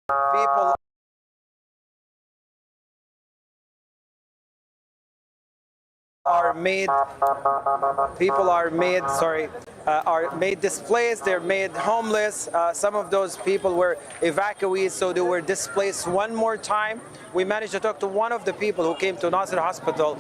People are made displaced, they're made homeless. Some of those people were evacuees, so they were displaced one more time. We managed to talk to one of the people who came to Nasser Hospital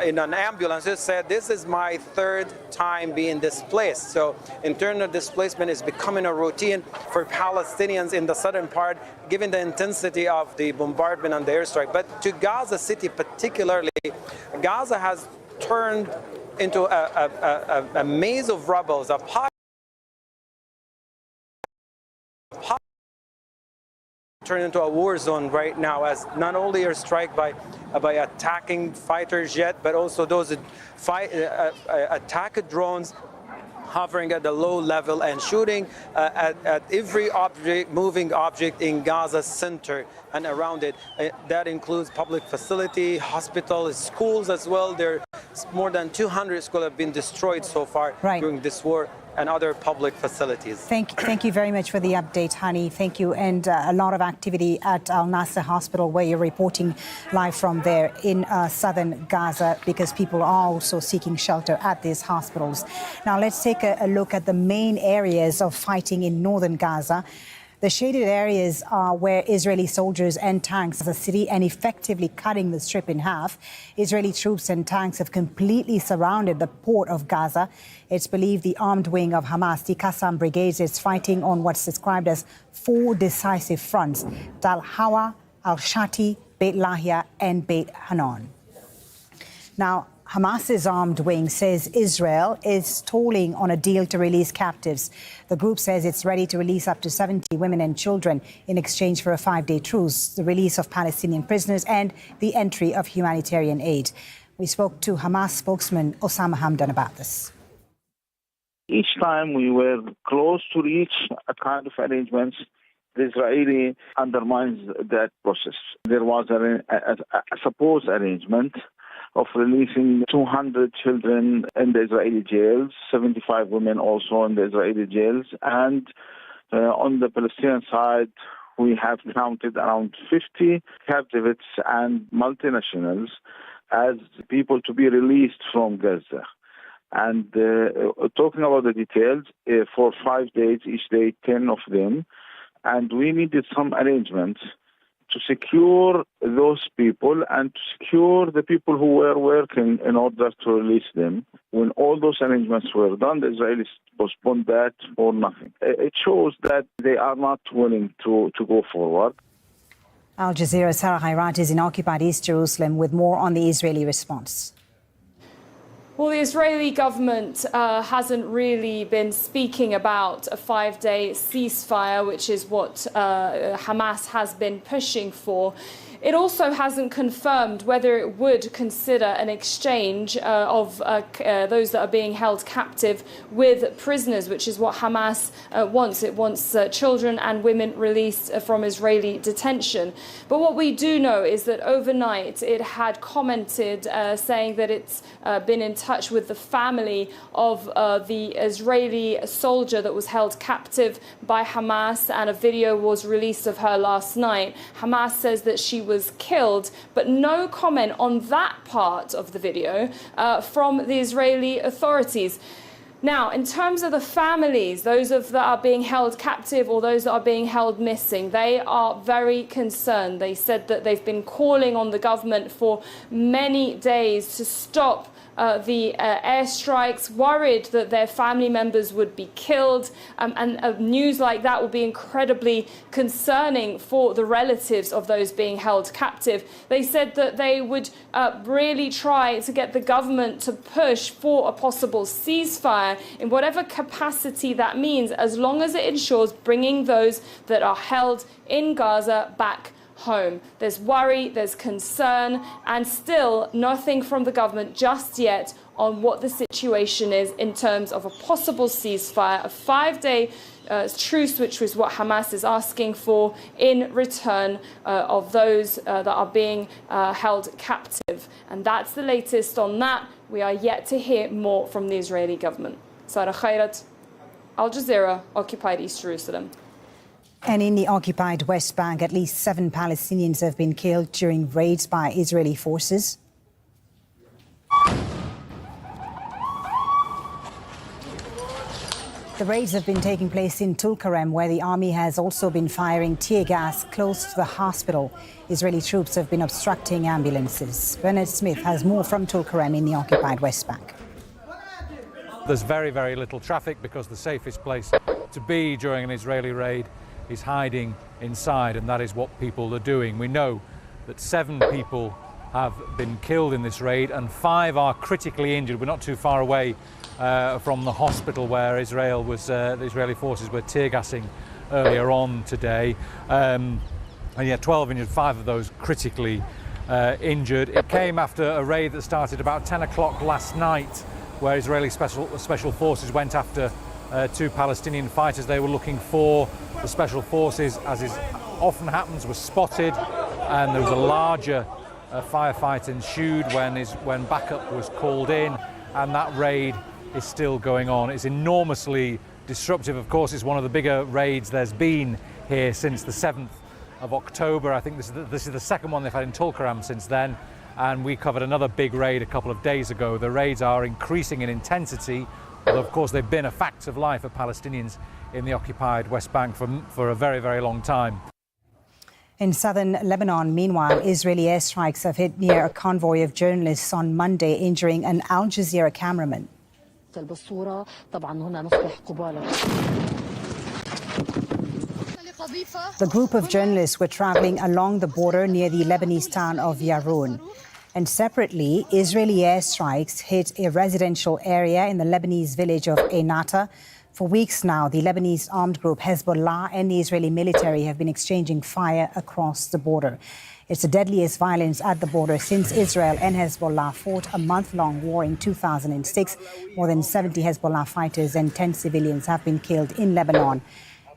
in an ambulance who said, "This is my third time being displaced." So internal displacement is becoming a routine for Palestinians in the southern part, given the intensity of the bombardment and the airstrike. But to Gaza City particularly, Gaza has turned into a maze of rubble, turned into a war zone right now, as not only are struck by attacking fighter jet, but also those attack drones hovering at the low level and shooting at every moving object in Gaza center and around it. That includes public facility, hospitals, schools as well. There more than 200 schools have been destroyed so far during this war, and other public facilities. Thank you very much for the update, Hani. Thank you. And a lot of activity at Al Nasser Hospital, where you're reporting live from there in southern Gaza, because people are also seeking shelter at these hospitals. Now, let's take a look at the main areas of fighting in northern Gaza. The shaded areas are where Israeli soldiers and tanks of the city and effectively cutting the strip in half. Israeli troops and tanks have completely surrounded the port of Gaza. It's believed the armed wing of Hamas, the Qassam Brigades, is fighting on what's described as 4 decisive fronts: Tal Hawa, Al-Shati, Beit Lahia and Beit Hanan. Now, Hamas's armed wing says Israel is stalling on a deal to release captives. The group says it's ready to release up to 70 women and children in exchange for a 5-day truce, the release of Palestinian prisoners and the entry of humanitarian aid. We spoke to Hamas spokesman Osama Hamdan about this. Each time we were close to reach a kind of arrangements, the Israeli undermines that process. There was a supposed arrangement of releasing 200 children in the Israeli jails, 75 women also in the Israeli jails. And on the Palestinian side, we have counted around 50 captives and multinationals as people to be released from Gaza. And talking about the details, for 5 days, each day 10 of them. And we needed some arrangements to secure those people and to secure the people who were working in order to release them. When all those arrangements were done, the Israelis postponed that for nothing. It shows that they are not willing to go forward. Al Jazeera's Sarah Khairat is in occupied East Jerusalem with more on the Israeli response. Well, the Israeli government hasn't really been speaking about a 5-day ceasefire, which is what Hamas has been pushing for. It also hasn't confirmed whether it would consider an exchange of those that are being held captive with prisoners, which is what Hamas wants. It wants children and women released from Israeli detention. But what we do know is that overnight it had commented saying that it's been in touch with the family of the Israeli soldier that was held captive by Hamas, and a video was released of her last night. Hamas says that she was killed, but no comment on that part of the video from the Israeli authorities. Now, in terms of the families, those that are being held captive or those that are being held missing, they are very concerned. They said that they've been calling on the government for many days to stop the airstrikes, worried that their family members would be killed, and news like that will be incredibly concerning for the relatives of those being held captive. They said that they would really try to get the government to push for a possible ceasefire in whatever capacity that means, as long as it ensures bringing those that are held in Gaza back home. There's worry, there's concern, and still nothing from the government just yet on what the situation is in terms of a possible ceasefire, a 5-day truce, which is what Hamas is asking for in return of those that are being held captive. And that's the latest on that. We are yet to hear more from the Israeli government. Sarah Khairat, Al Jazeera, occupied East Jerusalem. And in the occupied West Bank, at least 7 Palestinians have been killed during raids by Israeli forces. The raids have been taking place in Tulkarem, where the army has also been firing tear gas close to the hospital. Israeli troops have been obstructing ambulances. Bernard Smith has more from Tulkarem in the occupied West Bank. There's very, very little traffic because the safest place to be during an Israeli raid is hiding inside, and that is what people are doing. We know that 7 people have been killed in this raid and 5 are critically injured. We're not too far away from the hospital where the Israeli forces were tear gassing earlier on today. And yeah, 12 injured, 5 of those critically injured. It came after a raid that started about 10 o'clock last night, where Israeli special forces went after 2 Palestinian fighters. They were looking for the special forces, as is often happens, were spotted, and there was a larger firefight ensued when backup was called in, and that raid is still going on. It's enormously disruptive. Of course, it's one of the bigger raids there's been here since the 7th of October. I think this is the second one they've had in Tulkarem since then, and we covered another big raid a couple of days ago. The raids are increasing in intensity, although of course they've been a fact of life for Palestinians in the occupied West Bank for a very, very long time. In southern Lebanon, meanwhile, Israeli airstrikes have hit near a convoy of journalists on Monday, injuring an Al Jazeera cameraman. The group of journalists were traveling along the border near the Lebanese town of Yarun. And separately, Israeli airstrikes hit a residential area in the Lebanese village of Einata. For weeks now, the Lebanese armed group Hezbollah and the Israeli military have been exchanging fire across the border. It's the deadliest violence at the border since Israel and Hezbollah fought a month-long war in 2006. More than 70 Hezbollah fighters and 10 civilians have been killed in Lebanon,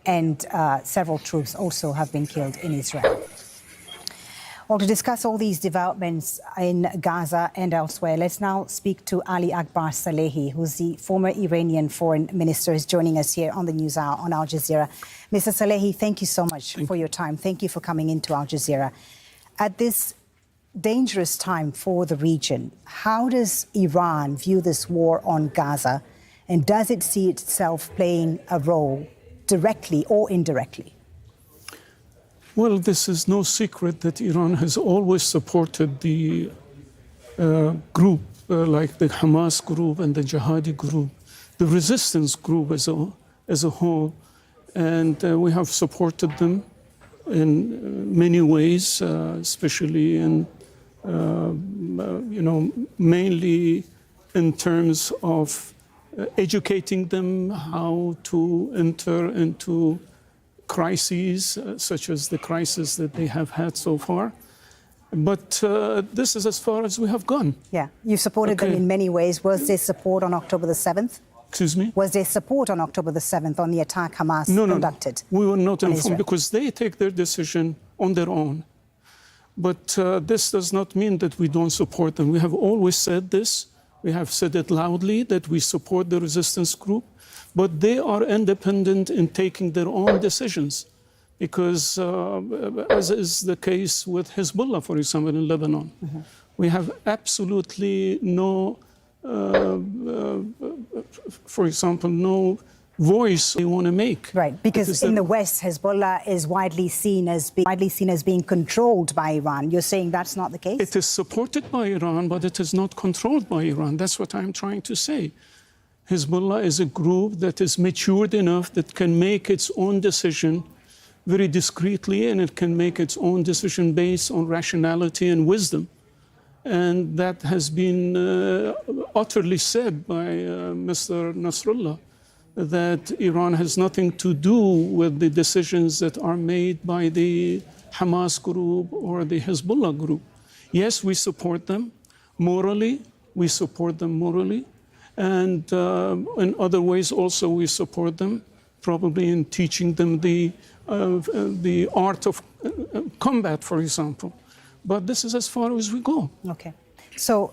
and several troops also have been killed in Israel. Well, to discuss all these developments in Gaza and elsewhere, let's now speak to Ali Akbar Salehi, who's the former Iranian foreign minister, is joining us here on the News Hour on Al Jazeera. Mr. Salehi, thank you so much for your time. Thank you for coming into Al Jazeera. At this dangerous time for the region, how does Iran view this war on Gaza, and does it see itself playing a role directly or indirectly? Well, this is no secret that Iran has always supported the group, like the Hamas group and the Jihadi group, the resistance group as a whole. And we have supported them in many ways, especially in, mainly in terms of educating them how to enter into crises, such as the crisis that they have had so far. But this is as far as we have gone. Yeah, you supported them in many ways. Was there support on October the 7th? Excuse me? Was there support on October the 7th on the attack Hamas conducted? No, we were not informed because they take their decision on their own. But this does not mean that we don't support them. We have always said this. We have said it loudly that we support the resistance group. But they are independent in taking their own decisions because, as is the case with Hezbollah, for example, in Lebanon, we have absolutely no, for example, no voice they want to make. Right, because in the West, Hezbollah is widely seen as being controlled by Iran. You're saying that's not the case? It is supported by Iran, but it is not controlled by Iran. That's what I'm trying to say. Hezbollah is a group that is matured enough that can make its own decision very discreetly, and it can make its own decision based on rationality and wisdom. And that has been utterly said by Mr. Nasrallah, that Iran has nothing to do with the decisions that are made by the Hamas group or the Hezbollah group. Yes, we support them morally. We support them morally. And in other ways also we support them, probably in teaching them the art of combat, for example. But this is as far as we go. Okay. So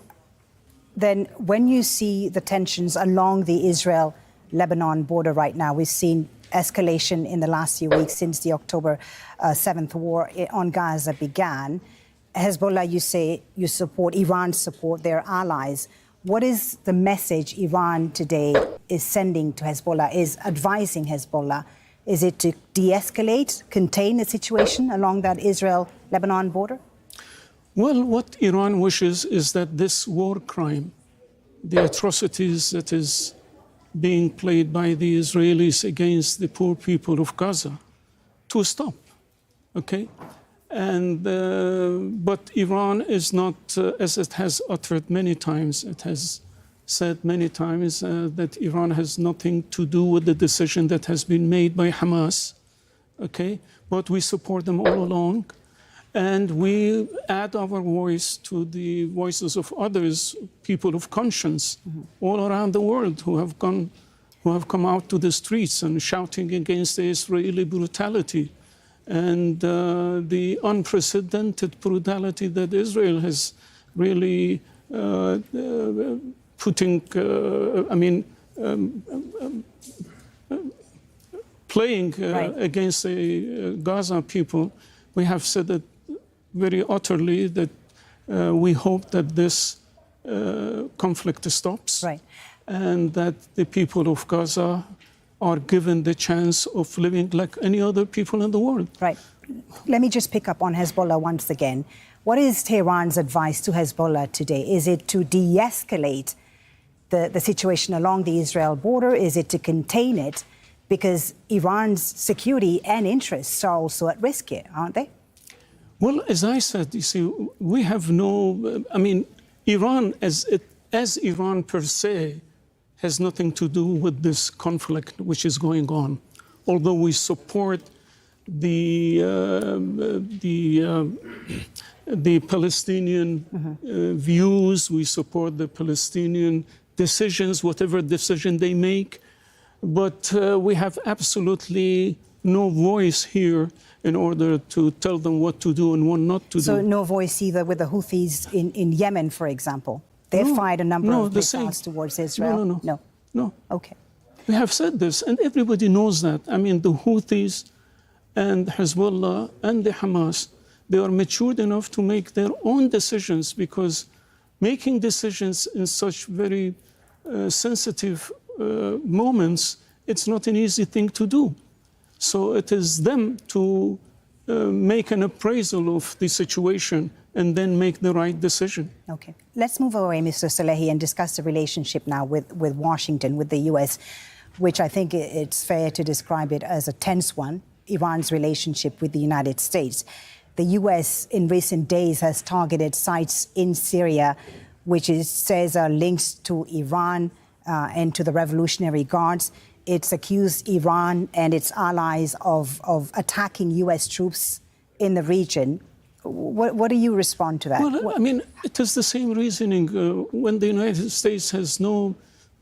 then when you see the tensions along the Israel-Lebanon border right now, we've seen escalation in the last few weeks since the October 7th war on Gaza began. Hezbollah, you say you support, Iran support their allies. What is the message Iran today is sending to Hezbollah, is advising Hezbollah? Is it to de-escalate, contain the situation along that Israel-Lebanon border? Well, what Iran wishes is that this war crime, the atrocities that is being played by the Israelis against the poor people of Gaza, to stop, okay? And but Iran is not, as it has uttered many times, it has said many times that Iran has nothing to do with the decision that has been made by Hamas, okay? But we support them all along, and we add our voice to the voices of others, people of conscience, all around the world who have come out to the streets and shouting against the Israeli brutality and the unprecedented brutality that Israel has really playing against the Gaza people. We have said that very utterly that we hope that this conflict stops, and that the people of Gaza are given the chance of living like any other people in the world. Right. Let me just pick up on Hezbollah once again. What is Tehran's advice to Hezbollah today? Is it to de-escalate the situation along the Israel border? Is it to contain it? Because Iran's security and interests are also at risk here, aren't they? Well, as I said, you see, we have no, Iran as Iran per se has nothing to do with this conflict which is going on. Although we support the Palestinian views, we support the Palestinian decisions, whatever decision they make, but we have absolutely no voice here in order to tell them what to do and what not to do. So no voice either with the Houthis in Yemen, for example? They've fired a number of missiles towards Israel. No. Okay. We have said this, and everybody knows that. I mean, the Houthis and Hezbollah and the Hamas, they are matured enough to make their own decisions, because making decisions in such very sensitive moments, it's not an easy thing to do. So it is them to make an appraisal of the situation and then make the right decision. Okay. Let's move away, Mr. Salehi, and discuss the relationship now with Washington, with the U.S., which I think it's fair to describe it as a tense one, Iran's relationship with the United States. The U.S. in recent days has targeted sites in Syria, which says are linked to Iran and to the Revolutionary Guards. It's accused Iran and its allies of attacking U.S. troops in the region. What do you respond to that? Well, I mean, it is the same reasoning when the United States has no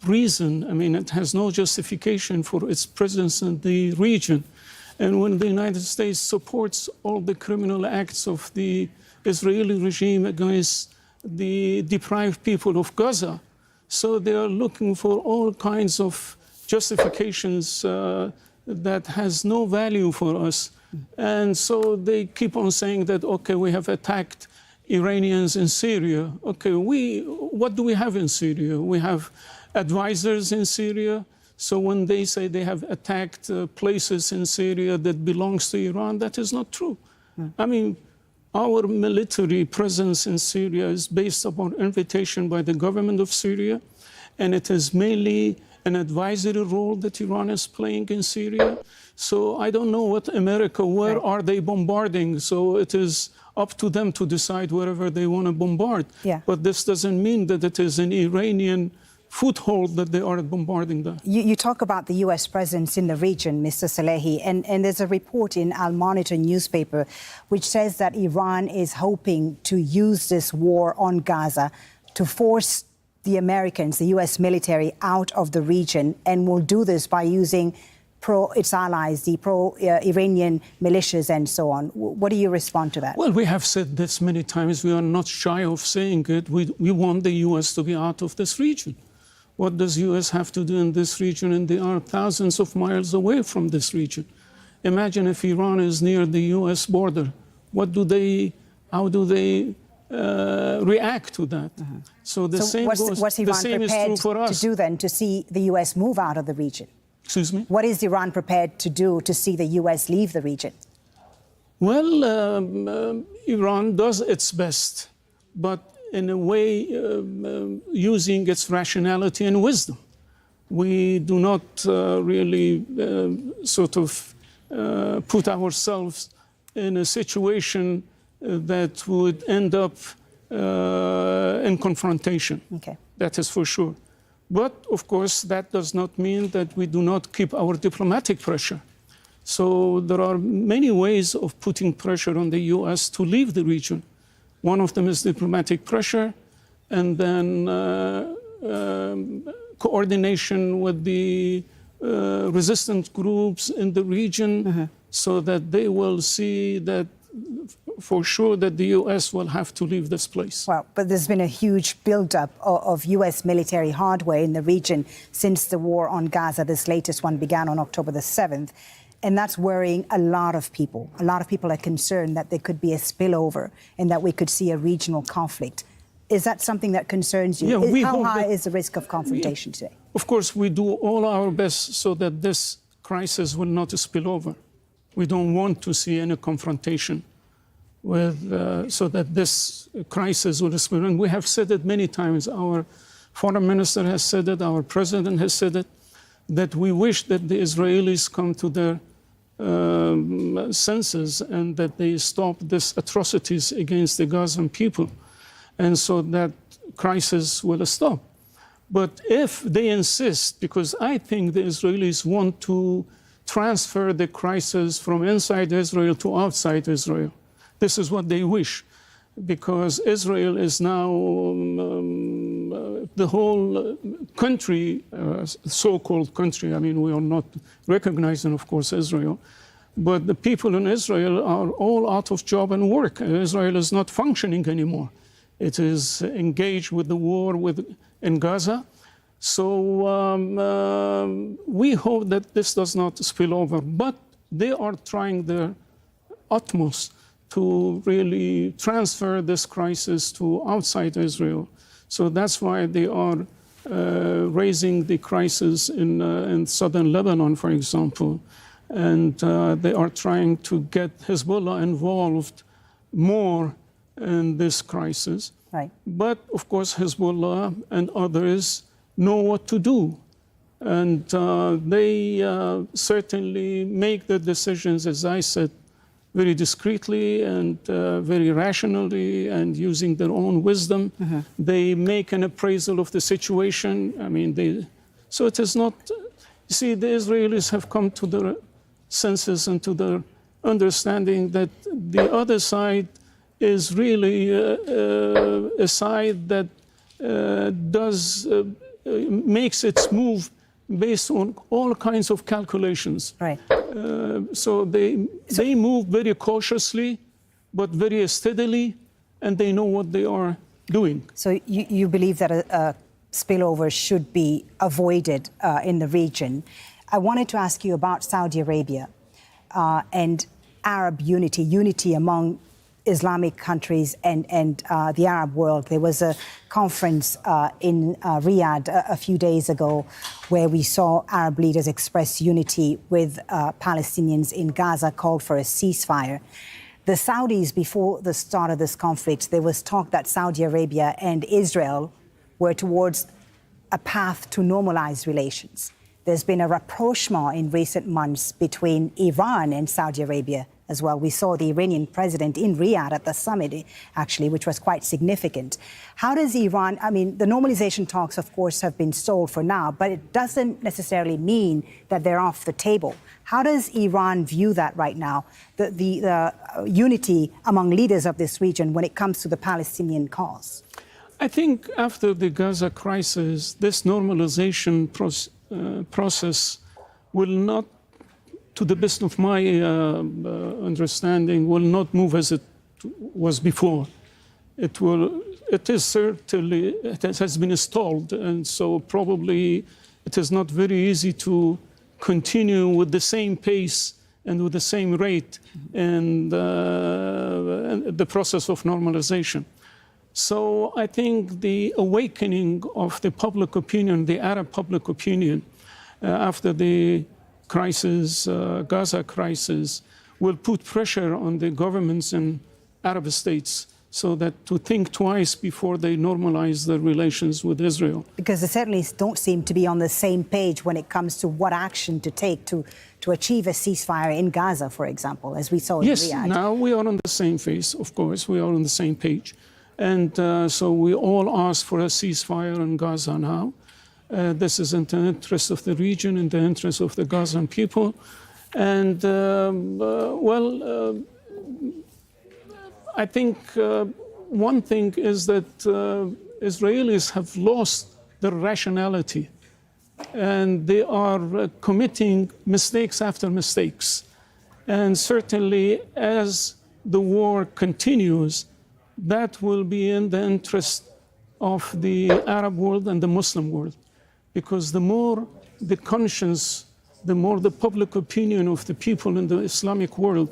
reason, it has no justification for its presence in the region. And when the United States supports all the criminal acts of the Israeli regime against the deprived people of Gaza, so they are looking for all kinds of justifications that has no value for us. And so they keep on saying that, okay, we have attacked Iranians in Syria. Okay, what do we have in Syria? We have advisors in Syria. So when they say they have attacked places in Syria that belongs to Iran, that is not true. Our military presence in Syria is based upon invitation by the government of Syria, and it is mainly an advisory role that Iran is playing in Syria. So I don't know what America, where are they bombarding? So it is up to them to decide wherever they want to bombard. But this doesn't mean that it is an Iranian foothold that they are bombarding them. You talk about the U.S. presence in the region, Mr. Salehi, and there's a report in Al Monitor newspaper which says that Iran is hoping to use this war on Gaza to force the Americans, the U.S. military, out of the region, and will do this by using its allies, the pro-Iranian militias and so on. What do you respond to that? Well, we have said this many times. We are not shy of saying it. We want the U.S. to be out of this region. What does U.S. have to do in this region? And they are thousands of miles away from this region. Imagine if Iran is near the U.S. border. How do they react to that? So the same goes. What's Iran the same is true for us. to do then to see the U.S. move out of the region? Excuse me? What is Iran prepared to do to see the U.S. leave the region? Well, Iran does its best, but in a way using its rationality and wisdom. We do not really put ourselves in a situation that would end up in confrontation. Okay. That is for sure. But, of course, that does not mean that we do not keep our diplomatic pressure. So there are many ways of putting pressure on the U.S. to leave the region. One of them is diplomatic pressure, and then coordination with the resistant groups in the region, so that they will see that for sure that the U.S. will have to leave this place. Well, but there's been a huge buildup of U.S. military hardware in the region since the war on Gaza. This latest one began on October the 7th. And that's worrying a lot of people. A lot of people are concerned that there could be a spillover and that we could see a regional conflict. Is that something that concerns you? Yeah, How high is the risk of confrontation today? Of course, we do all our best so that this crisis will not spill over. We don't want to see any confrontation so that this crisis will spill over. And we have said it many times. Our foreign minister has said it, our president has said it, that we wish that the Israelis come to their senses and that they stop these atrocities against the Gazan people, and so that crisis will stop. But if they insist, because I think the Israelis want to transfer the crisis from inside Israel to outside Israel. This is what they wish, because Israel is now the whole country, so-called country. I mean, we are not recognizing, of course, Israel, but the people in Israel are all out of job and work. Israel is not functioning anymore. It is engaged with the war in Gaza. So we hope that this does not spill over, but they are trying their utmost to really transfer this crisis to outside Israel. So that's why they are raising the crisis in southern Lebanon, for example. And they are trying to get Hezbollah involved more in this crisis. Right. But, of course, Hezbollah and others know what to do. And they certainly make the decisions, as I said, very discreetly and very rationally and using their own wisdom. They make an appraisal of the situation. I mean, so it is not, you see, the Israelis have come to their senses and to their understanding that the other side is really a side that makes its move based on all kinds of calculations. Right. So they move very cautiously, but very steadily, and they know what they are doing. So you believe that a spillover should be avoided in the region. I wanted to ask you about Saudi Arabia and Arab unity among Islamic countries and the Arab world. There was a conference in Riyadh a few days ago where we saw Arab leaders express unity with Palestinians in Gaza, called for a ceasefire. The Saudis, before the start of this conflict, there was talk that Saudi Arabia and Israel were towards a path to normalize relations. There's been a rapprochement in recent months between Iran and Saudi Arabia as well. We saw the Iranian president in Riyadh at the summit, actually, which was quite significant. How does Iran, I mean, the normalization talks, of course, have been stalled for now, but it doesn't necessarily mean that they're off the table. How does Iran view that right now, the unity among leaders of this region when it comes to the Palestinian cause? I think after the Gaza crisis, this normalization process will not, to the best of my understanding, will not move as it was before. It will it is certainly, it has been stalled, and so probably it is not very easy to continue with the same pace and with the same rate and the process of normalization. So I think the awakening of the public opinion, the Arab public opinion, after the crisis, Gaza crisis, will put pressure on the governments in Arab states so that to think twice before they normalize their relations with Israel. Because they certainly don't seem to be on the same page when it comes to what action to take to achieve a ceasefire in Gaza, for example, as we saw in Riyadh. Yes, now we are on the same phase, of course, we are on the same page. And so we all ask for a ceasefire in Gaza now. This is in the interest of the region, in the interest of the Gazan people. And, I think one thing is that Israelis have lost their rationality, and they are committing mistakes after mistakes. And certainly, as the war continues, that will be in the interest of the Arab world and the Muslim world, because the more the conscience, the more the public opinion of the people in the Islamic world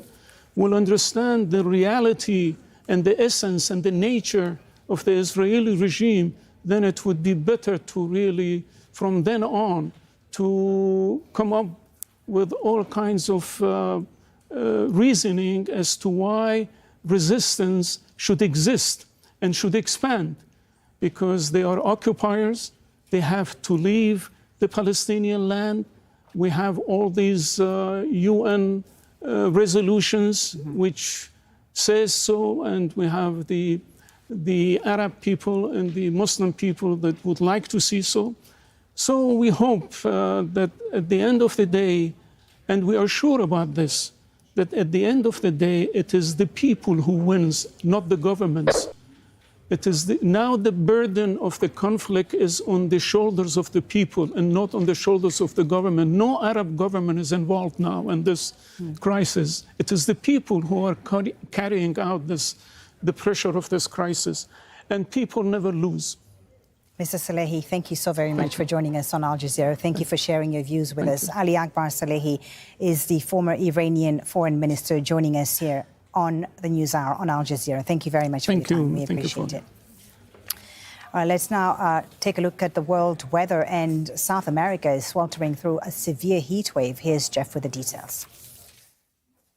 will understand the reality and the essence and the nature of the Israeli regime, then it would be better to really, from then on, to come up with all kinds of reasoning as to why resistance should exist and should expand, because they are occupiers, they have to leave the Palestinian land. We have all these UN resolutions which says so, and we have the Arab people and the Muslim people that would like to see so. So we hope that at the end of the day, and we are sure about this, that at the end of the day, it is the people who wins, not the governments. It is now the burden of the conflict is on the shoulders of the people and not on the shoulders of the government. No Arab government is involved now in this crisis. It is the people who are carrying out the pressure of this crisis, and people never lose. Mr. Salehi, thank you so very much for joining us on Al Jazeera. Thank you for sharing your views with us. Ali Akbar Salehi is the former Iranian foreign minister joining us here on the News Hour on Al Jazeera. Thank you very much for your time. We appreciate it. All right, let's now take a look at the world weather. And South America is sweltering through a severe heat wave. Here's Jeff with the details.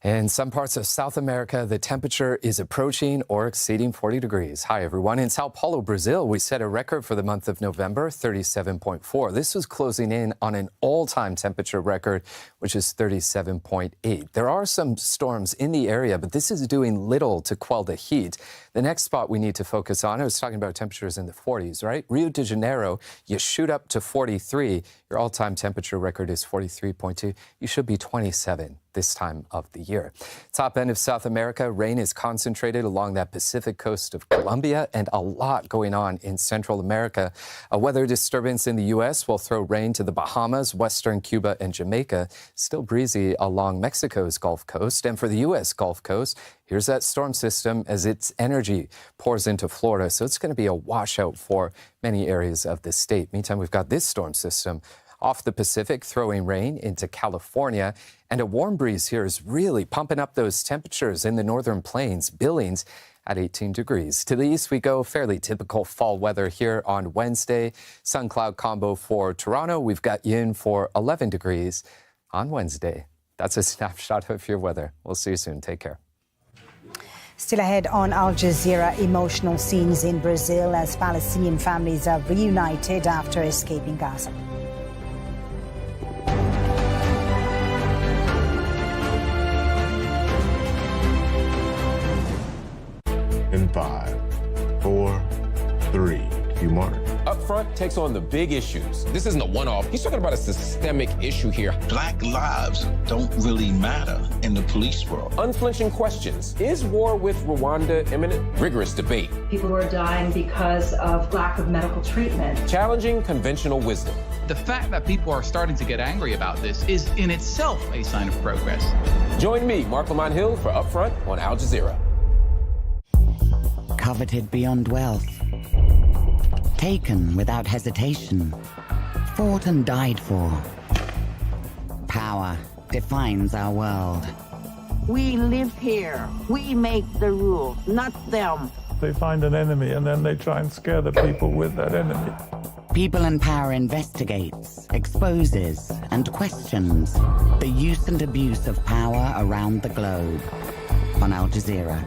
In some parts of South America, the temperature is approaching or exceeding 40 degrees. Hi, everyone. In Sao Paulo, Brazil, we set a record for the month of November, 37.4. This was closing in on an all-time temperature record, which is 37.8. There are some storms in the area, but this is doing little to quell the heat. The next spot we need to focus on, I was talking about temperatures in the 40s, right? Rio de Janeiro, you shoot up to 43. Your all-time temperature record is 43.2. You should be 27 this time of the year. Top end of South America, rain is concentrated along that Pacific coast of Colombia, and a lot going on in Central America. A weather disturbance in the U.S. will throw rain to the Bahamas, western Cuba, and Jamaica. Still breezy along Mexico's Gulf Coast. And for the U.S. Gulf Coast, here's that storm system as its energy pours into Florida. So it's going to be a washout for many areas of the state. Meantime, we've got this storm system off the Pacific, throwing rain into California. And a warm breeze here is really pumping up those temperatures in the northern plains. Billings at 18 degrees. To the east we go, fairly typical fall weather here on Wednesday. Sun-cloud combo for Toronto. We've got you in for 11 degrees on Wednesday. That's a snapshot of your weather. We'll see you soon. Take care. Still ahead on Al Jazeera, emotional scenes in Brazil as Palestinian families are reunited after escaping Gaza. In 5, 4, 3, Q mark. Upfront takes on the big issues. This isn't a one-off. He's talking about a systemic issue here. Black lives don't really matter in the police world. Unflinching questions. Is war with Rwanda imminent? Rigorous debate. People who are dying because of lack of medical treatment. Challenging conventional wisdom. The fact that people are starting to get angry about this is in itself a sign of progress. Join me, Mark Lamont Hill, for Upfront on Al Jazeera. Coveted beyond wealth, taken without hesitation, fought and died for. Power defines our world. We live here. We make the rules, not them. They find an enemy and then they try and scare the people with that enemy. People in Power investigates, exposes, and questions the use and abuse of power around the globe on Al Jazeera.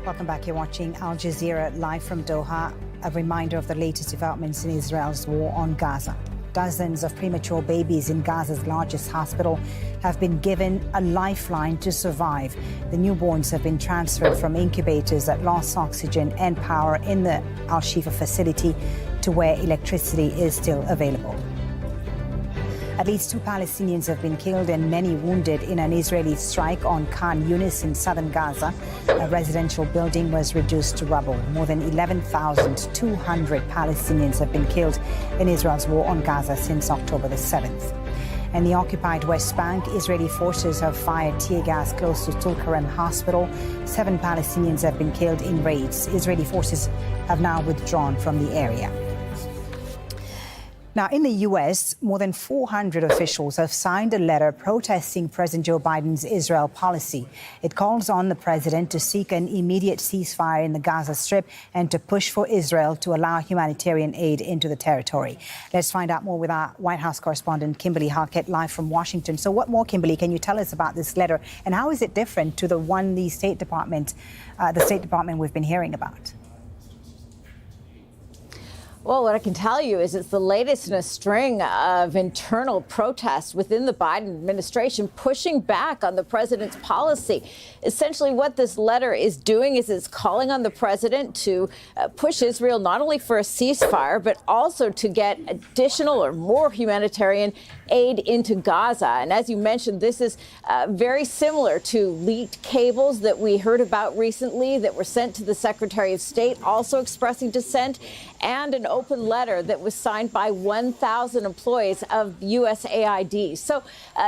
Welcome back. You're watching Al Jazeera live from Doha. A reminder of the latest developments in Israel's war on Gaza. Dozens of premature babies in Gaza's largest hospital have been given a lifeline to survive. The newborns have been transferred from incubators that lost oxygen and power in the Al Shifa facility to where electricity is still available. At least 2 Palestinians have been killed and many wounded in an Israeli strike on Khan Yunis in southern Gaza. A residential building was reduced to rubble. More than 11,200 Palestinians have been killed in Israel's war on Gaza since October the 7th. In the occupied West Bank, Israeli forces have fired tear gas close to Tulkarem Hospital. 7 Palestinians have been killed in raids. Israeli forces have now withdrawn from the area. Now, in the U.S., more than 400 officials have signed a letter protesting President Joe Biden's Israel policy. It calls on the president to seek an immediate ceasefire in the Gaza Strip and to push for Israel to allow humanitarian aid into the territory. Let's find out more with our White House correspondent, Kimberly Halkett, live from Washington. So what more, Kimberly, can you tell us about this letter, and how is it different to the one the State Department we've been hearing about? Well, what I can tell you is it's the latest in a string of internal protests within the Biden administration pushing back on the president's policy. Essentially, what this letter is doing is it's calling on the president to push Israel not only for a ceasefire, but also to get additional or more humanitarian aid into Gaza. And as you mentioned, this is very similar to leaked cables that we heard about recently that were sent to the Secretary of State, also expressing dissent, and an open letter that was signed by 1,000 employees of USAID. So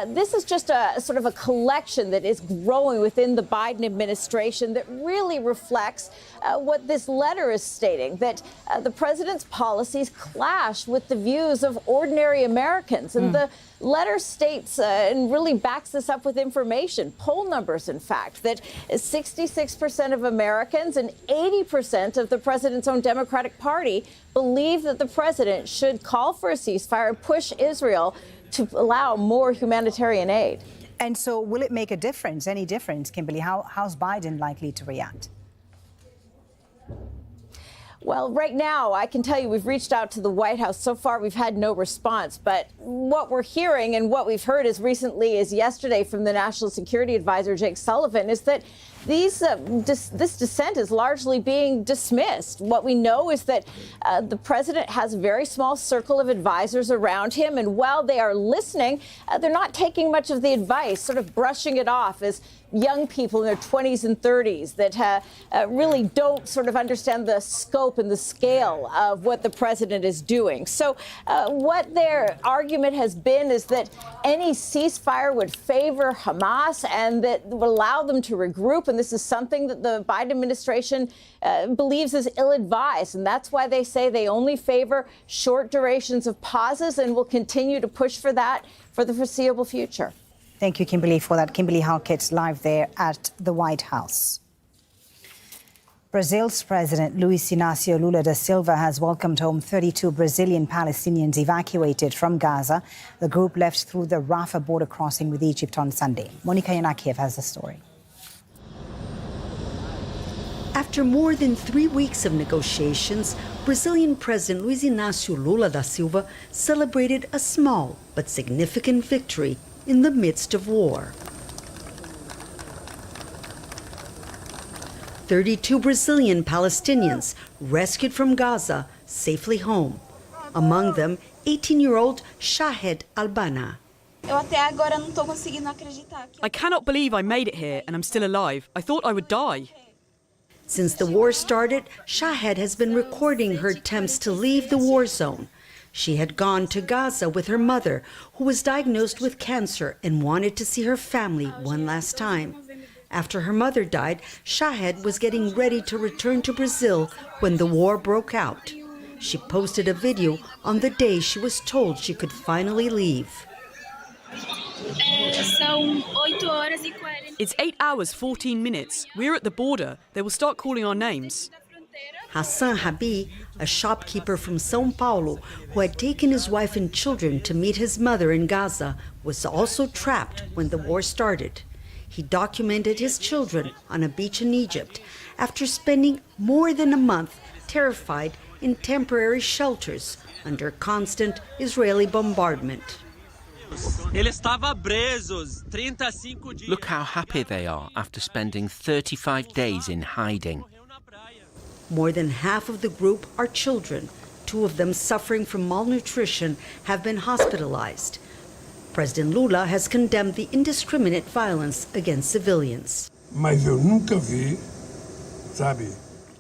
this is just a sort of a collection that is growing within the Biden administration that really reflects what this letter is stating, that the president's policies clash with the views of ordinary Americans. And the letter states and really backs this up with information, poll numbers, in fact, that 66% of Americans and 80% of the president's own Democratic Party believe that the president should call for a ceasefire and push Israel to allow more humanitarian aid. And so will it make a difference, any difference, Kimberly? How's Biden likely to react? Well, right now, I can tell you we've reached out to the White House. So far, we've had no response. But what we're hearing and what we've heard as recently as yesterday from the National Security Advisor, Jake Sullivan, is that this dissent is largely being dismissed. What we know is that the president has a very small circle of advisors around him. And while they are listening, they're not taking much of the advice, sort of brushing it off as young people in their 20s and 30s that really don't sort of understand the scope and the scale of what the president is doing. So what their argument has been is that any ceasefire would favor Hamas and that would allow them to regroup. And this is something that the Biden administration believes is ill-advised. And that's why they say they only favor short durations of pauses and will continue to push for that for the foreseeable future. Thank you, Kimberly, for that. Kimberly Halkett live there at the White House. Brazil's President Luiz Inácio Lula da Silva has welcomed home 32 Brazilian Palestinians evacuated from Gaza. The group left through the Rafah border crossing with Egypt on Sunday. Monica Yanakiev has the story. After more than 3 weeks of negotiations, Brazilian President Luiz Inácio Lula da Silva celebrated a small but significant victory in the midst of war. 32 Brazilian Palestinians rescued from Gaza safely home, among them 18-year-old Shahed Albana. I cannot believe I made it here and I'm still alive. I thought I would die. Since the war started, Shahed has been recording her attempts to leave the war zone. She had gone to Gaza with her mother, who was diagnosed with cancer and wanted to see her family one last time. After her mother died, Shahed was getting ready to return to Brazil when the war broke out. She posted a video on the day she was told she could finally leave. It's 8 hours, 14 minutes. We're at the border. They will start calling our names. Hassan Habi, a shopkeeper from São Paulo who had taken his wife and children to meet his mother in Gaza, was also trapped when the war started. He documented his children on a beach in Egypt after spending more than a month terrified in temporary shelters under constant Israeli bombardment. Look how happy they are after spending 35 days in hiding. More than half of the group are children. 2 of them suffering from malnutrition have been hospitalized. President Lula has condemned the indiscriminate violence against civilians.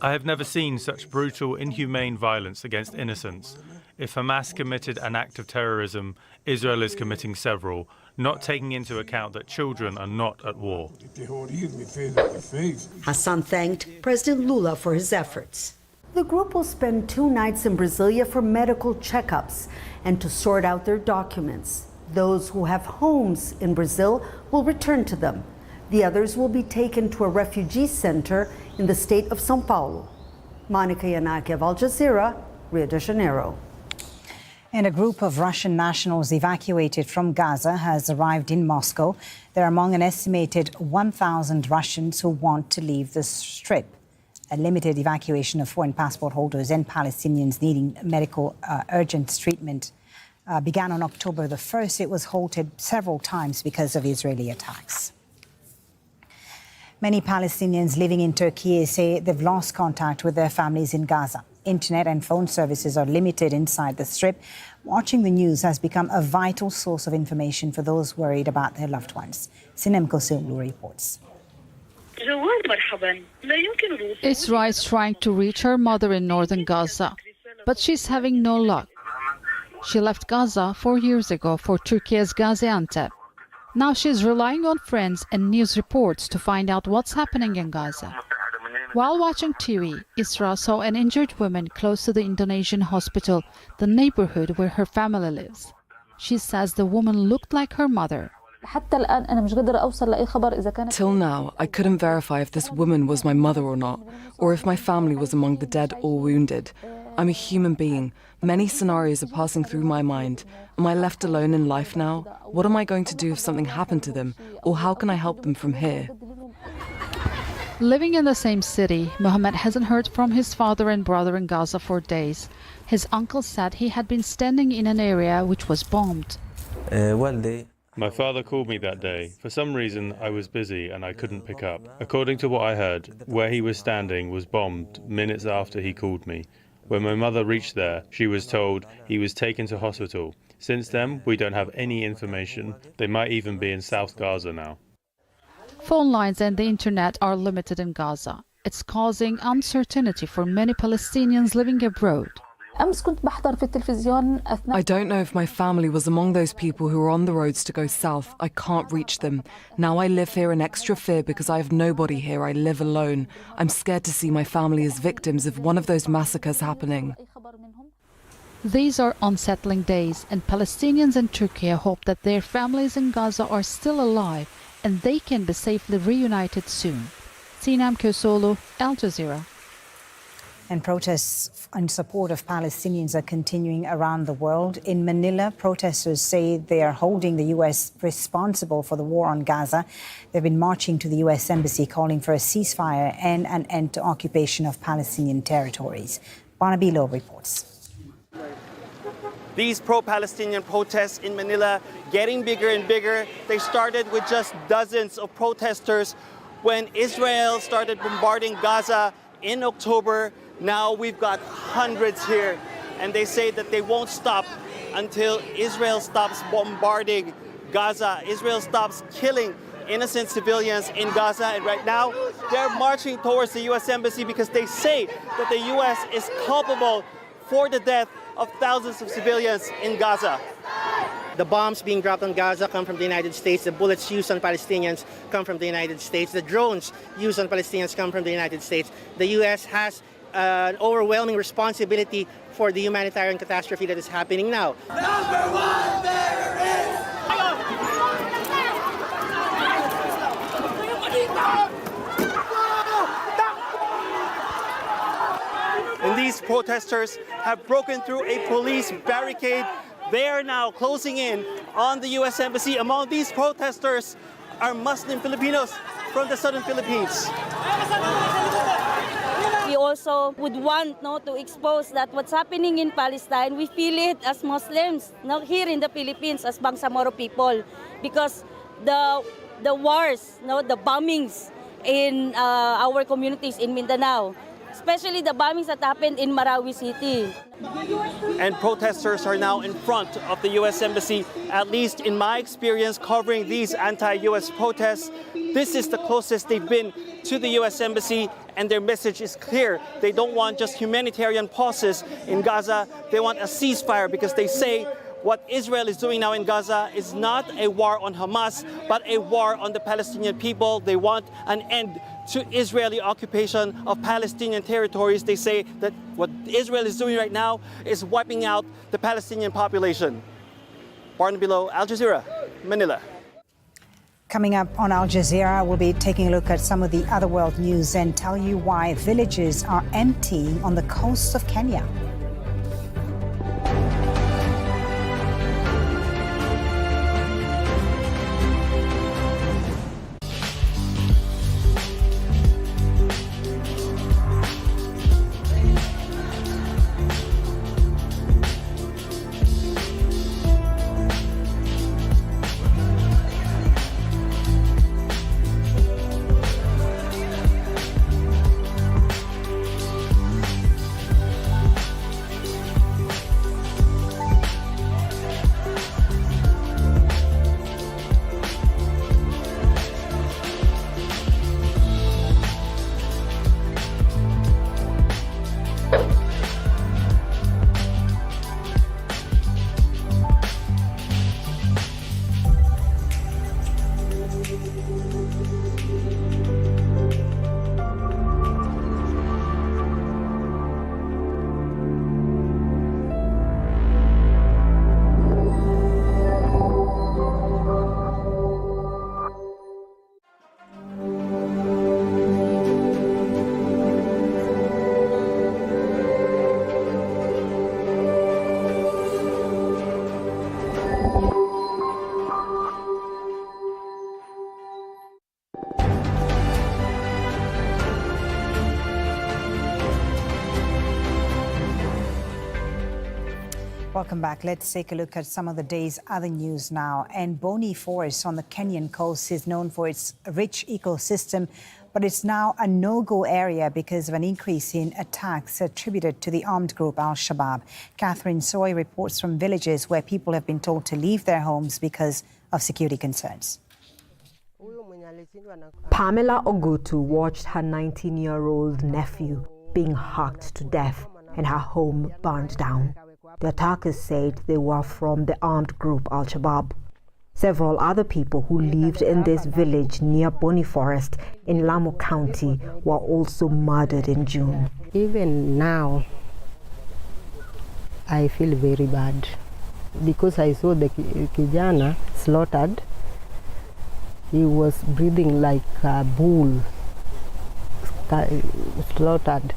I have never seen such brutal, inhumane violence against innocents. If Hamas committed an act of terrorism, Israel is committing several, not taking into account that children are not at war. Hassan thanked President Lula for his efforts. The group will spend 2 nights in Brasilia for medical checkups and to sort out their documents. Those who have homes in Brazil will return to them. The others will be taken to a refugee center in the state of São Paulo. Monica Yanaki of Al Jazeera, Rio de Janeiro. And a group of Russian nationals evacuated from Gaza has arrived in Moscow. They're among an estimated 1,000 Russians who want to leave the Strip. A limited evacuation of foreign passport holders and Palestinians needing medical urgent treatment began on October the 1st. It was halted several times because of Israeli attacks. Many Palestinians living in Turkey say they've lost contact with their families in Gaza. Internet and phone services are limited inside the Strip. Watching the news has become a vital source of information for those worried about their loved ones. Sinem Kosoglu reports. Isra is trying to reach her mother in northern Gaza, but she's having no luck. She left Gaza 4 years ago for Turkey's Gaziantep. Now she's relying on friends and news reports to find out what's happening in Gaza. While watching TV, Isra saw an injured woman close to the Indonesian hospital, the neighborhood where her family lives. She says the woman looked like her mother. Till now, I couldn't verify if this woman was my mother or not, or if my family was among the dead or wounded. I'm a human being. Many scenarios are passing through my mind. Am I left alone in life now? What am I going to do if something happened to them? Or how can I help them from here? Living in the same city, Mohammed hasn't heard from his father and brother in Gaza for days. His uncle said he had been standing in an area which was bombed. My father called me that day. For some reason, I was busy and I couldn't pick up. According to what I heard, where he was standing was bombed minutes after he called me. When my mother reached there, she was told he was taken to hospital. Since then, we don't have any information. They might even be in South Gaza now. Phone lines and the internet are limited in Gaza. It's causing uncertainty for many Palestinians living abroad. I don't know if my family was among those people who were on the roads to go south. I can't reach them. Now I live here in extra fear because I have nobody here. I live alone. I'm scared to see my family as victims of one of those massacres happening. These are unsettling days, and Palestinians in Turkey hope that their families in Gaza are still alive and they can be safely reunited soon. Sinem Kosoglu, Al Jazeera. And protests in support of Palestinians are continuing around the world. In Manila, protesters say they are holding the U.S. responsible for the war on Gaza. They've been marching to the U.S. Embassy calling for a ceasefire and an end to occupation of Palestinian territories. Barnaby Lowe reports. These pro-Palestinian protests in Manila getting bigger and bigger. They started with just dozens of protesters when Israel started bombarding Gaza in October. Now we've got hundreds here, and they say that they won't stop until Israel stops bombarding Gaza. Israel stops killing innocent civilians in Gaza, and right now they're marching towards the U.S. Embassy because they say that the U.S. is culpable for the death of thousands of civilians in Gaza. The bombs being dropped on Gaza come from the United States. The bullets used on Palestinians come from the United States. The drones used on Palestinians come from the United States. The U.S. has an overwhelming responsibility for the humanitarian catastrophe that is happening now. Number one terrorist! And these protesters have broken through a police barricade. They are now closing in on the U.S. Embassy. Among these protesters are Muslim Filipinos from the southern Philippines. We also would want to expose that what's happening in Palestine, we feel it as Muslims here in the Philippines as Bangsamoro people, because the wars, the bombings in our communities in Mindanao, especially the bombings that happened in Marawi City. And protesters are now in front of the U.S. Embassy. At least in my experience covering these anti-U.S. protests, this is the closest they've been to the U.S. Embassy, and their message is clear. They don't want just humanitarian pauses in Gaza. They want a ceasefire, because they say what Israel is doing now in Gaza is not a war on Hamas, but a war on the Palestinian people. They want an end to Israeli occupation of Palestinian territories. They say that what Israel is doing right now is wiping out the Palestinian population. Barnaby Low, Al Jazeera, Manila. Coming up on Al Jazeera, we'll be taking a look at some of the other world news and tell you why villages are emptying on the coast of Kenya. Welcome back. Let's take a look at some of the day's other news now. And Boni Forest on the Kenyan coast is known for its rich ecosystem, but it's now a no-go area because of an increase in attacks attributed to the armed group Al-Shabaab. Catherine Soy reports from villages where people have been told to leave their homes because of security concerns. Pamela Ogutu watched her 19-year-old nephew being hacked to death and her home burned down. The attackers said they were from the armed group Al-Shabaab. Several other people who lived in this village near Boni Forest in Lamu County were also murdered in June. Even now, I feel very bad because I saw the Kijana slaughtered. He was breathing like a bull, slaughtered.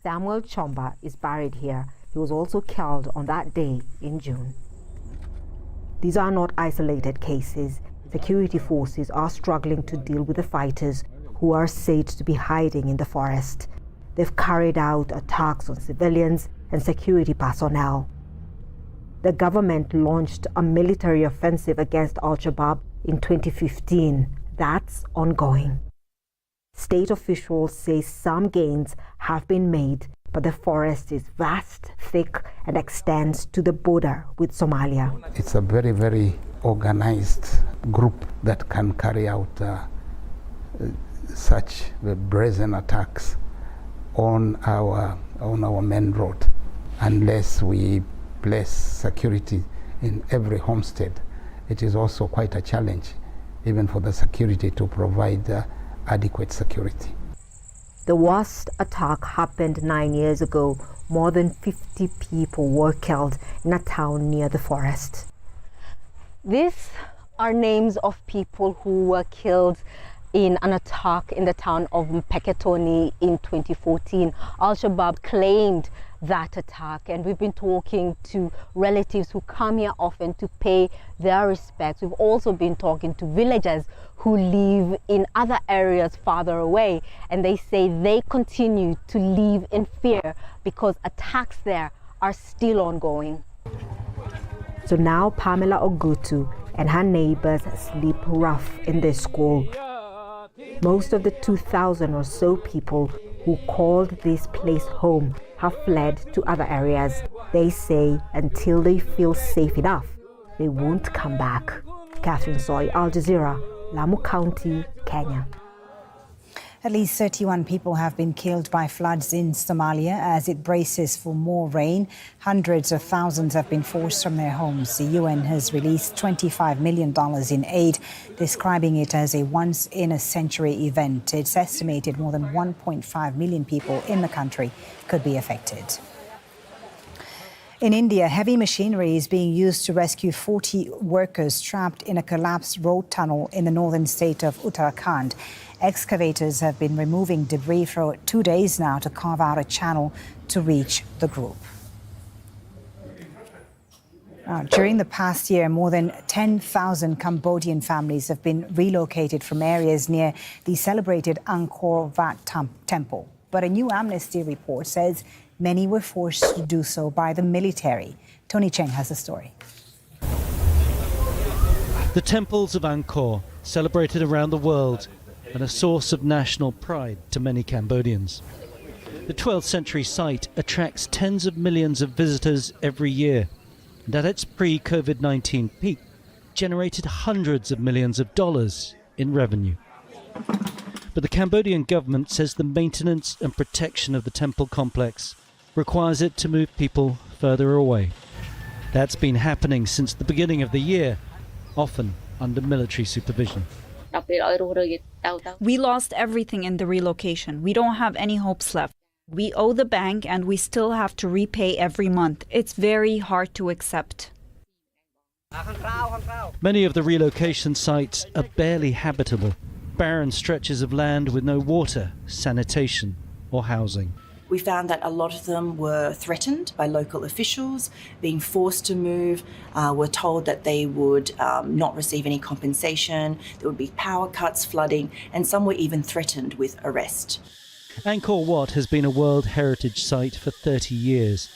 Samuel Chomba is buried here. He was also killed on that day in June. These are not isolated cases. Security forces are struggling to deal with the fighters who are said to be hiding in the forest. They've carried out attacks on civilians and security personnel. The government launched a military offensive against Al-Shabaab in 2015. That's ongoing. State officials say some gains have been made, but the forest is vast, thick, and extends to the border with Somalia. It's a very, very organized group that can carry out such brazen attacks on our main road. Unless we place security in every homestead, it is also quite a challenge, even for the security, to provide adequate security. The worst attack happened 9 years ago. More than 50 people were killed in a town near the forest. These are names of people who were killed in an attack in the town of Mpeketoni in 2014. Al-Shabaab claimed that attack, and we've been talking to relatives who come here often to pay their respects. We've also been talking to villagers who live in other areas farther away, and they say they continue to live in fear because attacks there are still ongoing. So now Pamela Ogutu and her neighbors sleep rough in their school. Most of the 2,000 or so people who called this place home have fled to other areas. They say until they feel safe enough, they won't come back. Catherine Soy, Al Jazeera, Lamu County, Kenya. At least 31 people have been killed by floods in Somalia as it braces for more rain. Hundreds of thousands have been forced from their homes. The UN has released $25 million in aid, describing it as a once-in-a-century event. It's estimated more than 1.5 million people in the country could be affected. In India, heavy machinery is being used to rescue 40 workers trapped in a collapsed road tunnel in the northern state of Uttarakhand. Excavators have been removing debris for 2 days now to carve out a channel to reach the group. During the past year, more than 10,000 Cambodian families have been relocated from areas near the celebrated Angkor Wat temple. But a new Amnesty report says many were forced to do so by the military. Tony Cheng has the story. The temples of Angkor, celebrated around the world, and a source of national pride to many Cambodians. The 12th century site attracts tens of millions of visitors every year, and at its pre-COVID-19 peak, generated hundreds of millions of dollars in revenue. But the Cambodian government says the maintenance and protection of the temple complex requires it to move people further away. That's been happening since the beginning of the year, often under military supervision. We lost everything in the relocation. We don't have any hopes left. We owe the bank and we still have to repay every month. It's very hard to accept. Many of the relocation sites are barely habitable, barren stretches of land with no water, sanitation or housing. We found that a lot of them were threatened by local officials, being forced to move, were told that they would not receive any compensation, there would be power cuts, flooding, and some were even threatened with arrest. Angkor Wat has been a World Heritage Site for 30 years,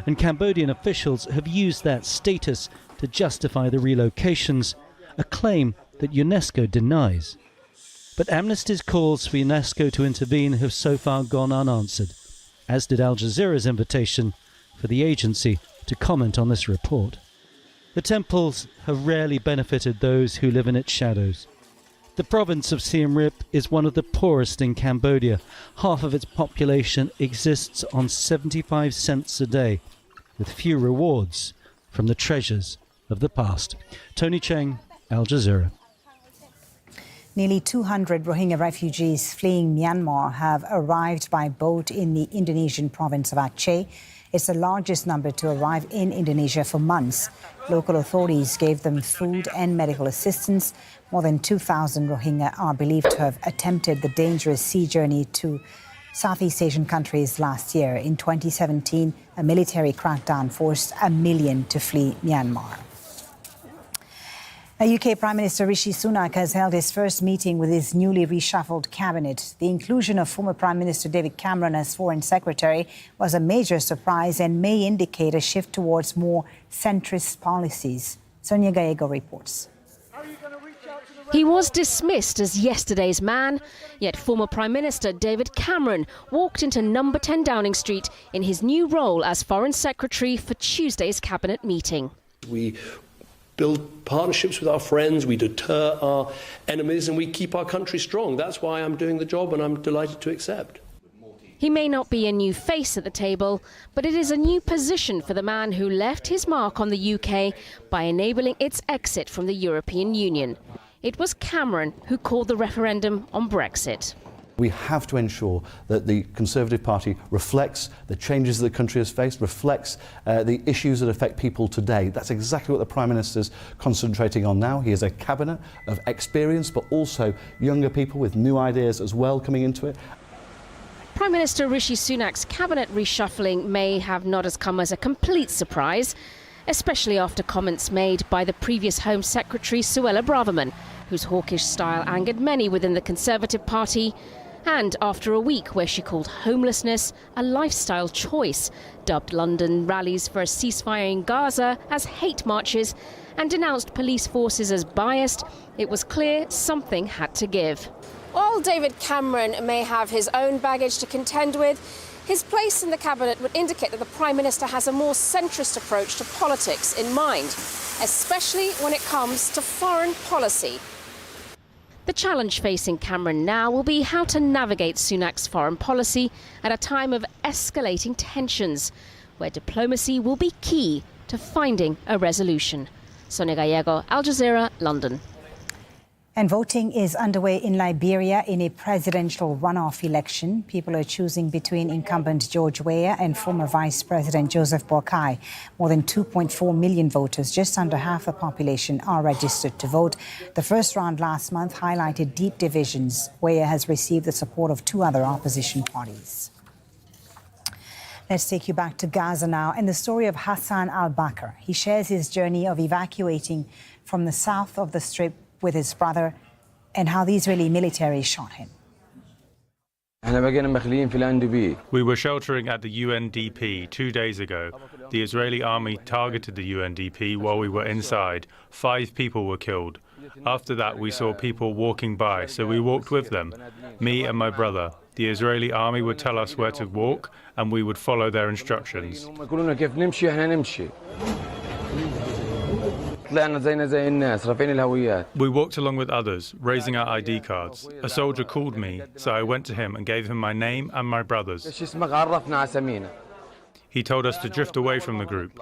and Cambodian officials have used that status to justify the relocations, a claim that UNESCO denies. But Amnesty's calls for UNESCO to intervene have so far gone unanswered, as did Al Jazeera's invitation for the agency to comment on this report. The temples have rarely benefited those who live in its shadows. The province of Siem Reap is one of the poorest in Cambodia. Half of its population exists on 75 cents a day, with few rewards from the treasures of the past. Tony Cheng, Al Jazeera. Nearly 200 Rohingya refugees fleeing Myanmar have arrived by boat in the Indonesian province of Aceh. It's the largest number to arrive in Indonesia for months. Local authorities gave them food and medical assistance. More than 2,000 Rohingya are believed to have attempted the dangerous sea journey to Southeast Asian countries last year. In 2017, a military crackdown forced 1 million to flee Myanmar. UK Prime Minister Rishi Sunak has held his first meeting with his newly reshuffled cabinet. The inclusion of former Prime Minister David Cameron as Foreign Secretary was a major surprise and may indicate a shift towards more centrist policies. Sonia Gallego reports. He was dismissed as yesterday's man, yet former Prime Minister David Cameron walked into number 10 Downing Street in his new role as Foreign Secretary for Tuesday's cabinet meeting. We build partnerships with our friends, we deter our enemies, and we keep our country strong. That's why I'm doing the job, and I'm delighted to accept. He may not be a new face at the table, but it is a new position for the man who left his mark on the UK by enabling its exit from the European Union. It was Cameron who called the referendum on Brexit. We have to ensure that the Conservative Party reflects the changes the country has faced, reflects the issues that affect people today. That's exactly what the Prime Minister's concentrating on now. He has a cabinet of experience, but also younger people with new ideas as well coming into it. Prime Minister Rishi Sunak's cabinet reshuffling may have not come as a complete surprise, especially after comments made by the previous Home Secretary Suella Braverman, whose hawkish style angered many within the Conservative Party, and after a week where she called homelessness a lifestyle choice, dubbed London rallies for a ceasefire in Gaza as hate marches, and denounced police forces as biased, it was clear something had to give. While David Cameron may have his own baggage to contend with, his place in the cabinet would indicate that the Prime Minister has a more centrist approach to politics in mind, especially when it comes to foreign policy. The challenge facing Cameron now will be how to navigate Sunak's foreign policy at a time of escalating tensions, where diplomacy will be key to finding a resolution. Sonia Gallego, Al Jazeera, London. And voting is underway in Liberia in a presidential runoff election. People are choosing between incumbent George Weah and former Vice President Joseph Boakai. More than 2.4 million voters, just under half the population, are registered to vote. The first round last month highlighted deep divisions. Weah has received the support of two other opposition parties. Let's take you back to Gaza now and the story of Hassan al-Bakr. He shares his journey of evacuating from the south of the Strip with his brother and how the Israeli military shot him. We were sheltering at the UNDP 2 days ago. The Israeli army targeted the UNDP while we were inside. 5 people were killed. After that, we saw people walking by, so we walked with them, me and my brother. The Israeli army would tell us where to walk, and we would follow their instructions. We walked along with others, raising our ID cards. A soldier called me, so I went to him and gave him my name and my brother's. He told us to drift away from the group,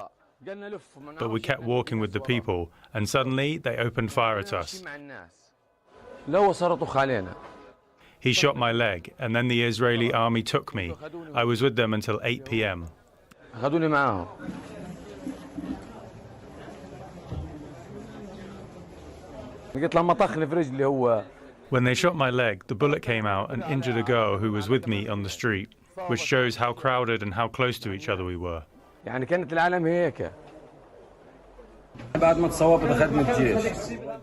but we kept walking with the people, and suddenly they opened fire at us. He shot my leg, and then the Israeli army took me. I was with them until 8 p.m. When they shot my leg, the bullet came out and injured a girl who was with me on the street, which shows how crowded and how close to each other we were.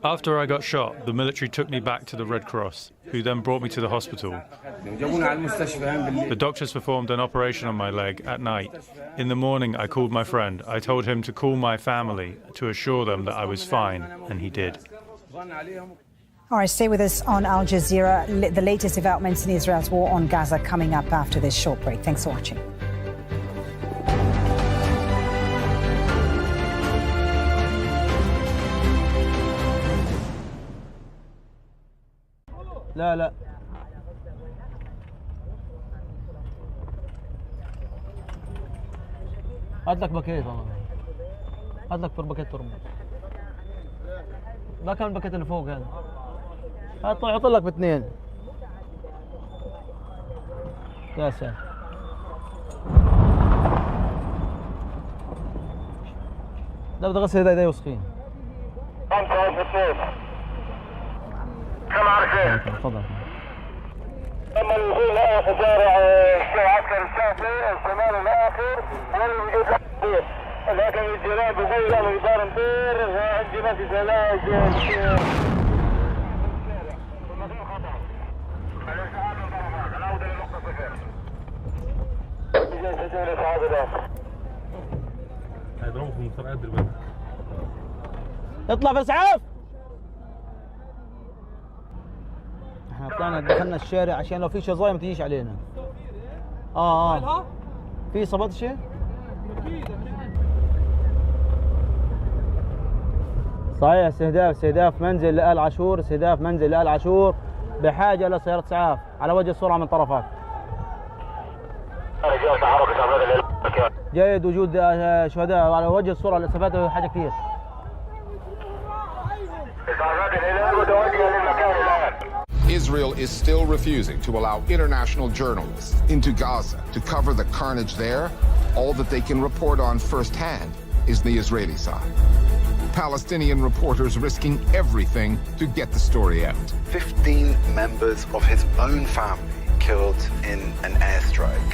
After I got shot, the military took me back to the Red Cross, who then brought me to the hospital. The doctors performed an operation on my leg at night. In the morning, I called my friend. I told him to call my family to assure them that I was fine, and he did. All right, stay with us on Al Jazeera. The latest developments in Israel's war on Gaza coming up after this short break. Thanks for watching. لا لا هات لك باكيت هات لك باكيت ترمز ما كان الباكيت اللي فوق هذا هات حط لك باثنين يا سلام لا بدي اغسل ايدي وسخين 5 كم عرفين تفضل تم الوصول لاخر شارع العسكر الشافعي الشمال الاخر ولم يوجد احد لكن الجيران بيقولوا له يدار مدير عندي ما في علاج والمكان خطا الاسعاف من طرفات العوده لنقطه 0 بجي سجل اسعاف الان هيضربوا في المختار قد البلد اطلع في اسعاف احنا طلعنا دخلنا الشارع عشان لو في شظايا ما تجيش علينا. في صبت شيء؟ صحيح استهداف منزل لآل عاشور، استهداف منزل لآل عاشور بحاجة لسيارة إسعاف على وجه السرعة من طرفات. جيد وجود شهداء على وجه السرعة لإسعافات حاجة كثير. Israel is still refusing to allow international journalists into Gaza to cover the carnage there. All that they can report on firsthand is the Israeli side. Palestinian reporters risking everything to get the story out. 15 members of his own family killed in an airstrike.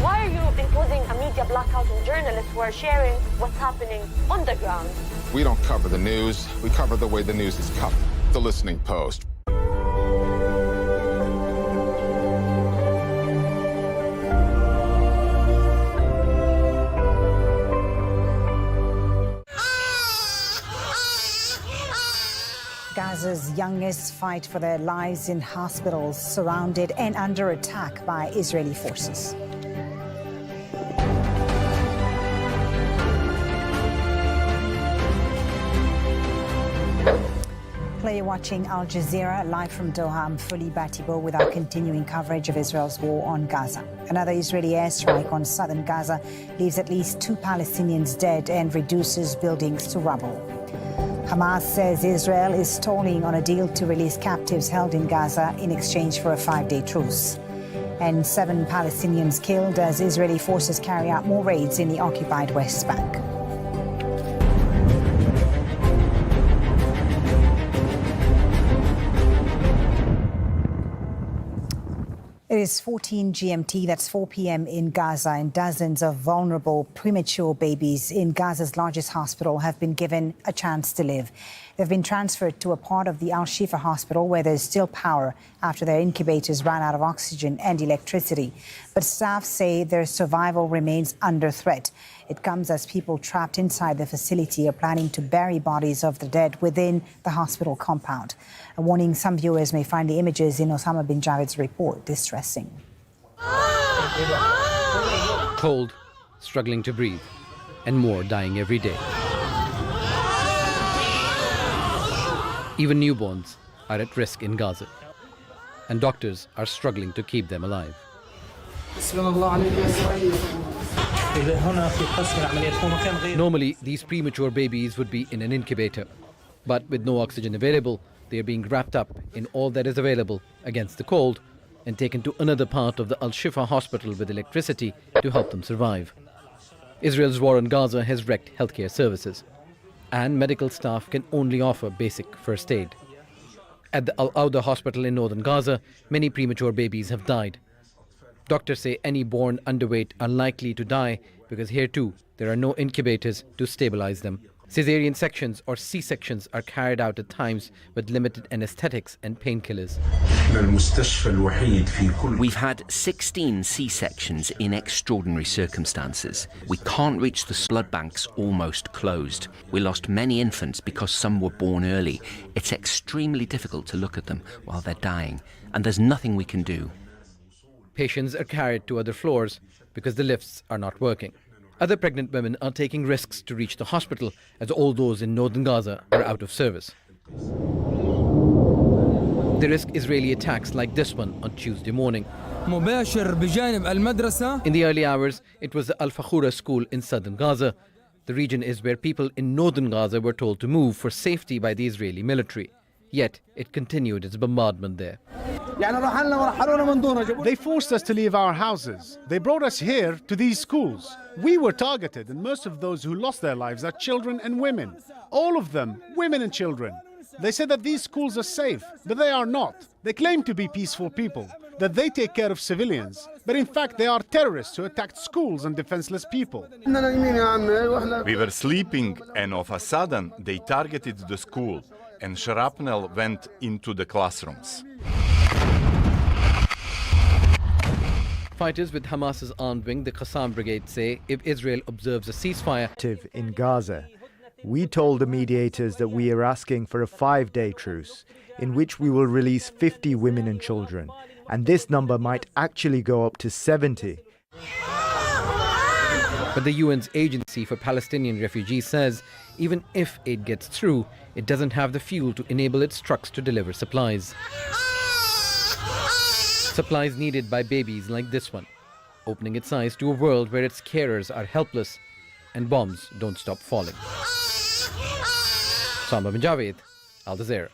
Why are you imposing a media blackout on journalists who are sharing what's happening on the ground? We don't cover the news. We cover the way the news is covered. The Listening Post. Gaza's youngest fight for their lives in hospitals, surrounded and under attack by Israeli forces. You're watching Al Jazeera live from Doha. I'm Fuli Batibo with our continuing coverage of Israel's war on Gaza. Another Israeli airstrike on southern Gaza leaves at least 2 Palestinians dead and reduces buildings to rubble. Hamas says Israel is stalling on a deal to release captives held in Gaza in exchange for a 5-day truce. And 7 Palestinians killed as Israeli forces carry out more raids in the occupied West Bank. It is 14 GMT, that's 4 p.m. in Gaza, and dozens of vulnerable premature babies in Gaza's largest hospital have been given a chance to live. They've been transferred to a part of the Al-Shifa hospital where there's still power after their incubators ran out of oxygen and electricity. But staff say their survival remains under threat. It comes as people trapped inside the facility are planning to bury bodies of the dead within the hospital compound. A warning some viewers may find the images in Osama bin Javid's report distressing. Cold, struggling to breathe, and more dying every day. Even newborns are at risk in Gaza, and doctors are struggling to keep them alive. Normally, these premature babies would be in an incubator, but with no oxygen available, they are being wrapped up in all that is available against the cold and taken to another part of the Al-Shifa hospital with electricity to help them survive. Israel's war on Gaza has wrecked healthcare services, and medical staff can only offer basic first aid. At the Al-Awda hospital in northern Gaza, many premature babies have died. Doctors say any born underweight are likely to die because here too there are no incubators to stabilize them. Caesarean sections or C-sections are carried out at times with limited anesthetics and painkillers. We've had 16 C-sections in extraordinary circumstances. We can't reach the blood banks, almost closed. We lost many infants because some were born early. It's extremely difficult to look at them while they're dying, and there's nothing we can do. Patients are carried to other floors because the lifts are not working. Other pregnant women are taking risks to reach the hospital as all those in northern Gaza are out of service. They risk Israeli attacks like this one on Tuesday morning. In the early hours, it was the Al-Fakhura school in southern Gaza. The region is where people in northern Gaza were told to move for safety by the Israeli military. Yet, it continued its bombardment there. They forced us to leave our houses. They brought us here to these schools. We were targeted, and most of those who lost their lives are children and women. All of them, women and children. They said that these schools are safe, but they are not. They claim to be peaceful people, that they take care of civilians, but in fact they are terrorists who attacked schools and defenseless people. We were sleeping, and of a sudden they targeted the school, and shrapnel went into the classrooms. Fighters with Hamas's armed wing, the Qassam Brigade, say if Israel observes a ceasefire in Gaza, We told the mediators that we are asking for a 5-day truce, in which we will release 50 women and children, and this number might actually go up to 70. But the UN's Agency for Palestinian Refugees says even if aid gets through, it doesn't have the fuel to enable its trucks to deliver supplies. Supplies needed by babies like this one, opening its eyes to a world where its carers are helpless and bombs don't stop falling. Samba bin Javed, Al Jazeera.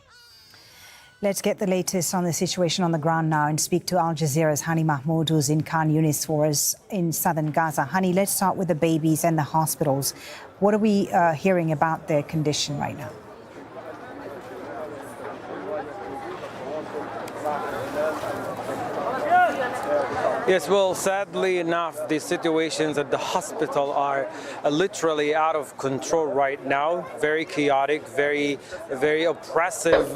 Let's get the latest on the situation on the ground now and speak to Al Jazeera's Hani Mahmoud, who's in Khan Yunis for us in southern Gaza. Hani, let's start with the babies and the hospitals. What are we hearing about their condition right now? Yes, well, sadly enough, the situations at the hospital are literally out of control right now. Very chaotic, very oppressive,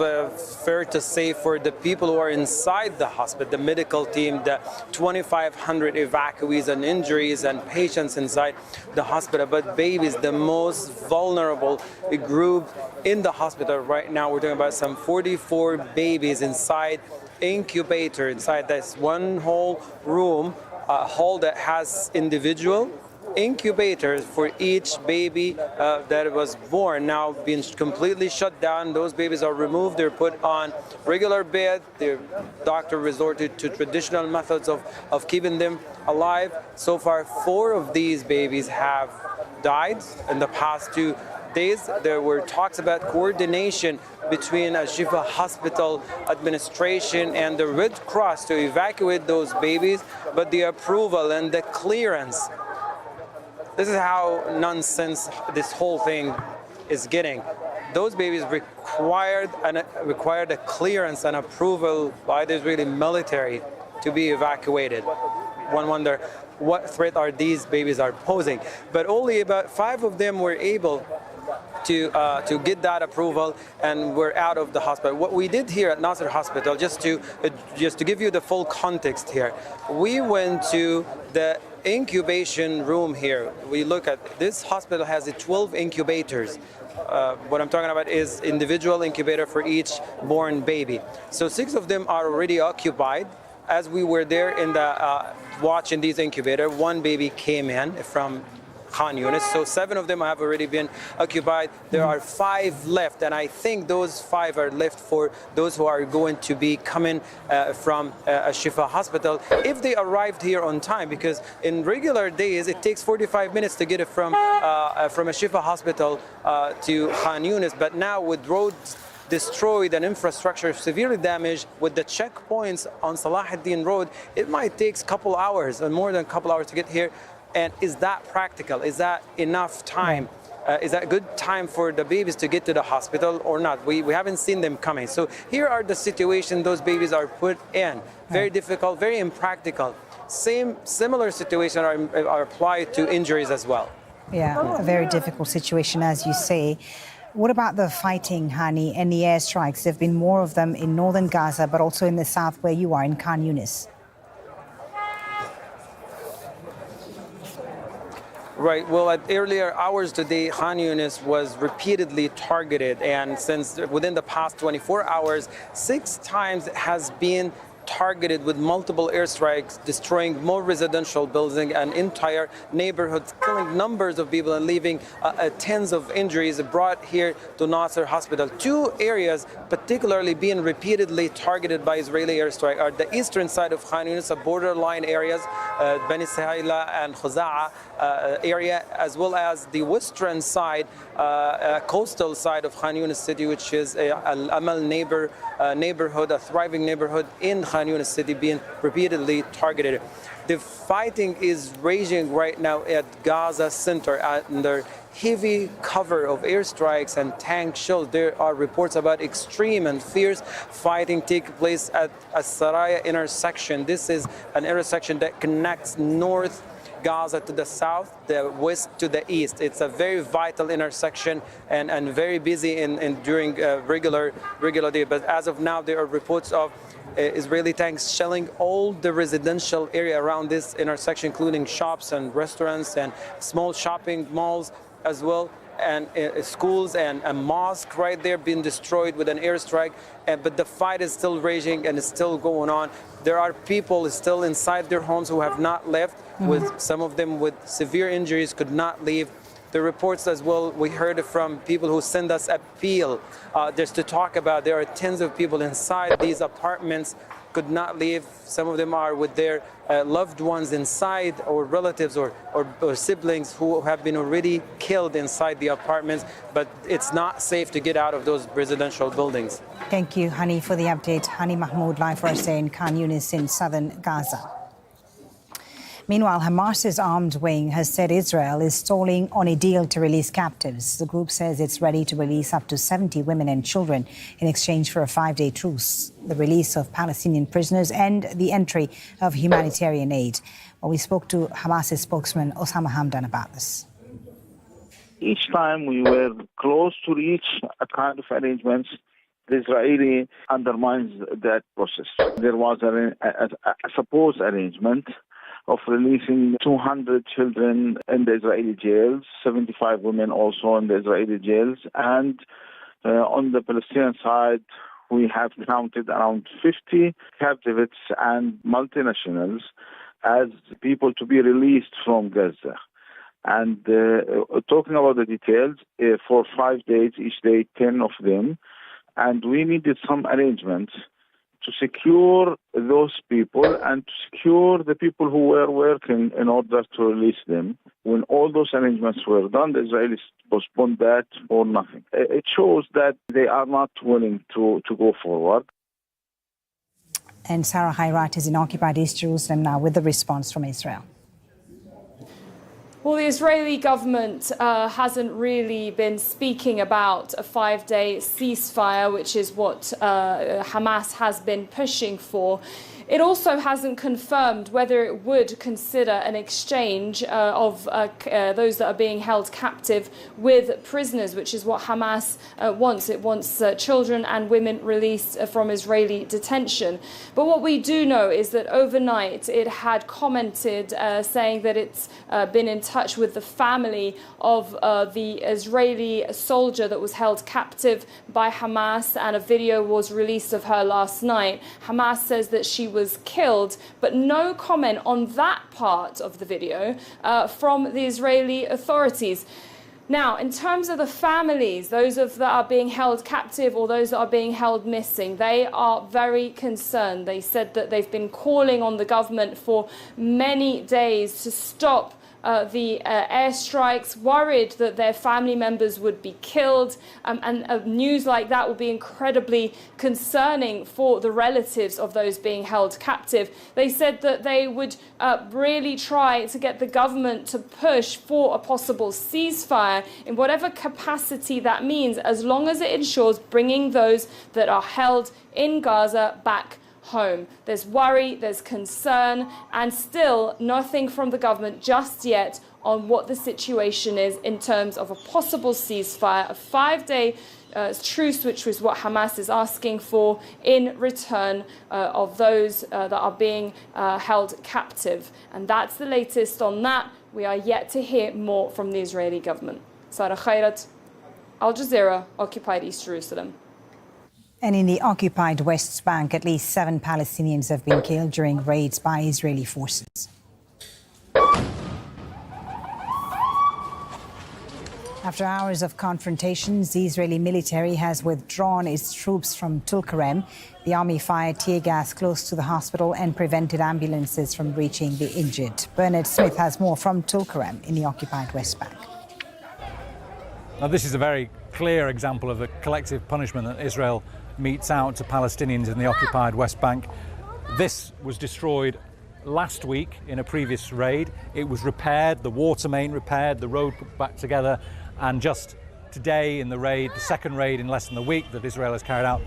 fair to say, for the people who are inside the hospital, the medical team, the 2,500 evacuees and injuries and patients inside the hospital. But babies, the most vulnerable group in the hospital right now. We're talking about some 44 babies inside incubator, inside this one whole room, hall that has individual incubators for each baby that was born, now being completely shut down. Those babies are removed, they're put on regular bed. The doctor resorted to traditional methods of keeping them alive. So far, 4 of these babies have died in the past 2 days. There were talks about coordination between Shifa Hospital administration and the Red Cross to evacuate those babies, but the approval and the clearance, this is how nonsense this whole thing is getting. Those babies required a clearance and approval by the Israeli military to be evacuated. One wonder what threat are these babies are posing. But only about 5 of them were able to get that approval, and we're out of the hospital. What we did here at Nasser Hospital, just to give you the full context here, we went to the incubation room here. We look at this hospital has 12 incubators. What I'm talking about is individual incubator for each born baby. So 6 of them are already occupied. As we were there in the watching these incubators, 1 baby came in from Khan Yunis, so 7 of them have already been occupied. There are 5 left, and I think those 5 are left for those who are going to be coming from Shifa Hospital if they arrived here on time, because in regular days it takes 45 minutes to get it from a Shifa Hospital to Khan Yunis, but now with roads destroyed and infrastructure severely damaged, with the checkpoints on Salahuddin Road, it might take a couple hours and more than a couple hours to get here. And is that practical? Is that enough time? Is that a good time for the babies to get to the hospital or not? We haven't seen them coming. So here are the situations those babies are put in. Very difficult, very impractical. Similar situations are applied to injuries as well. Yeah, a very difficult situation, as you say. What about the fighting, Hani, and the airstrikes? There have been more of them in northern Gaza, but also in the south where you are, in Khan Yunis. Right. Well, at earlier hours today, Khan Yunis was repeatedly targeted, and since within the past 24 hours, 6 times it has been targeted with multiple airstrikes, destroying more residential buildings and entire neighborhoods, killing numbers of people and leaving tens of injuries brought here to Nasser Hospital. 2 areas particularly being repeatedly targeted by Israeli airstrike are the eastern side of Khan Yunis, borderline areas, Bani Sahila and Khuza'a area, as well as the western side, coastal side of Khan Yunis city, which is Al-Amal neighborhood, a thriving neighborhood in Khan Yunis city, being repeatedly targeted. The fighting is raging right now at Gaza center under heavy cover of airstrikes and tank shells. There are reports about extreme and fierce fighting taking place at a Saraya intersection. This is an intersection that connects North Gaza to the south, the west to the east. It's a very vital intersection and very busy during regular day. But as of now, there are reports of Israeli tanks shelling all the residential area around this intersection, including shops and restaurants and small shopping malls as well. and schools and a mosque right there being destroyed with an airstrike. But the fight is still raging and is still going on. There are people still inside their homes who have not left, with some of them with severe injuries could not leave. The reports as well, we heard from people who send us appeal just to talk about there are tens of people inside these apartments could not leave. Some of them are with their loved ones inside, or relatives or siblings who have been already killed inside the apartments, but it's not safe to get out of those residential buildings. Thank you, Hani, for the update. Hani Mahmoud, live for us in Khan Yunis in southern Gaza. Meanwhile, Hamas's armed wing has said Israel is stalling on a deal to release captives. The group says it's ready to release up to 70 women and children in exchange for a 5-day truce, the release of Palestinian prisoners and the entry of humanitarian aid. Well, we spoke to Hamas's spokesman, Osama Hamdan, about this. Each time we were close to reach a kind of arrangements, the Israeli undermines that process. There was a supposed arrangement of releasing 200 children in the Israeli jails, 75 women also in the Israeli jails. And on the Palestinian side, we have counted around 50 captives and multinationals as people to be released from Gaza. And talking about the details, for 5 days, each day 10 of them. And we needed some arrangements to secure those people and to secure the people who were working in order to release them. When all those arrangements were done, the Israelis postponed that for nothing. It shows that they are not willing to go forward. And Sarah Hayrat is in occupied East Jerusalem now with the response from Israel. Well, the Israeli government hasn't really been speaking about a 5-day ceasefire, which is what Hamas has been pushing for. It also hasn't confirmed whether it would consider an exchange of those that are being held captive with prisoners, which is what Hamas wants. It wants children and women released from Israeli detention. But what we do know is that overnight it had commented saying that it's been in touch with the family of the Israeli soldier that was held captive by Hamas, and a video was released of her last night. Hamas says that she was killed, but no comment on that part of the video from the Israeli authorities. Now, in terms of the families, those that are being held captive or those that are being held missing, they are very concerned. They said that they've been calling on the government for many days to stop the airstrikes, worried that their family members would be killed, and news like that will be incredibly concerning for the relatives of those being held captive. They said that they would really try to get the government to push for a possible ceasefire in whatever capacity that means, as long as it ensures bringing those that are held in Gaza back home. There's worry, there's concern, and still nothing from the government just yet on what the situation is in terms of a possible ceasefire, a 5-day truce, which was what Hamas is asking for in return of those that are being held captive. And that's the latest on that. We are yet to hear more from the Israeli government. Sarah Hayrat, Al Jazeera, occupied East Jerusalem. And in the occupied West Bank, at least 7 Palestinians have been killed during raids by Israeli forces. After hours of confrontations, the Israeli military has withdrawn its troops from Tulkarem. The army fired tear gas close to the hospital and prevented ambulances from reaching the injured. Bernard Smith has more from Tulkarem in the occupied West Bank. Now, this is a very clear example of the collective punishment that Israel metes out to Palestinians in the occupied West Bank. This was destroyed last week in a previous raid. It was repaired, the water main repaired, the road put back together, and just today in the raid, the second raid in less than a week that Israel has carried out,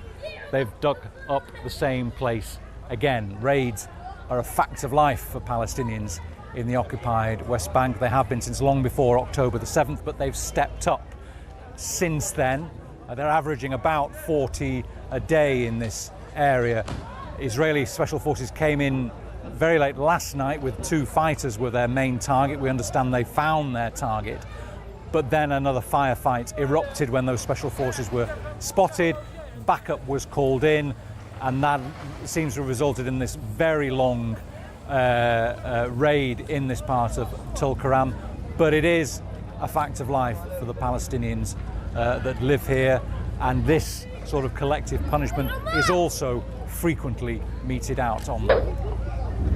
they've dug up the same place again. Raids are a fact of life for Palestinians in the occupied West Bank. They have been since long before October the 7th, but they've stepped up since then. They're averaging about 40 a day in this area. Israeli special forces came in very late last night with 2 fighters were their main target. We understand they found their target. but then another firefight erupted when those special forces were spotted. Backup was called in, and that seems to have resulted in this very long raid in this part of Tulkarem. But it is a fact of life for the Palestinians that live here, and this sort of collective punishment is also frequently meted out on them.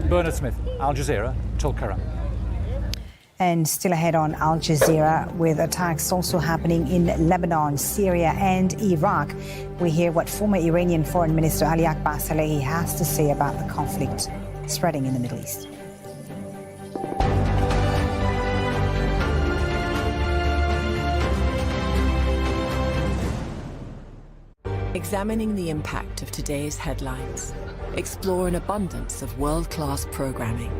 Bernard Smith, Al Jazeera, Tulkarem. And still ahead on Al Jazeera, with attacks also happening in Lebanon, Syria and Iraq, we hear what former Iranian Foreign Minister Ali Akbar Salehi has to say about the conflict spreading in the Middle East. Examining the impact of today's headlines, explore an abundance of world-class programming,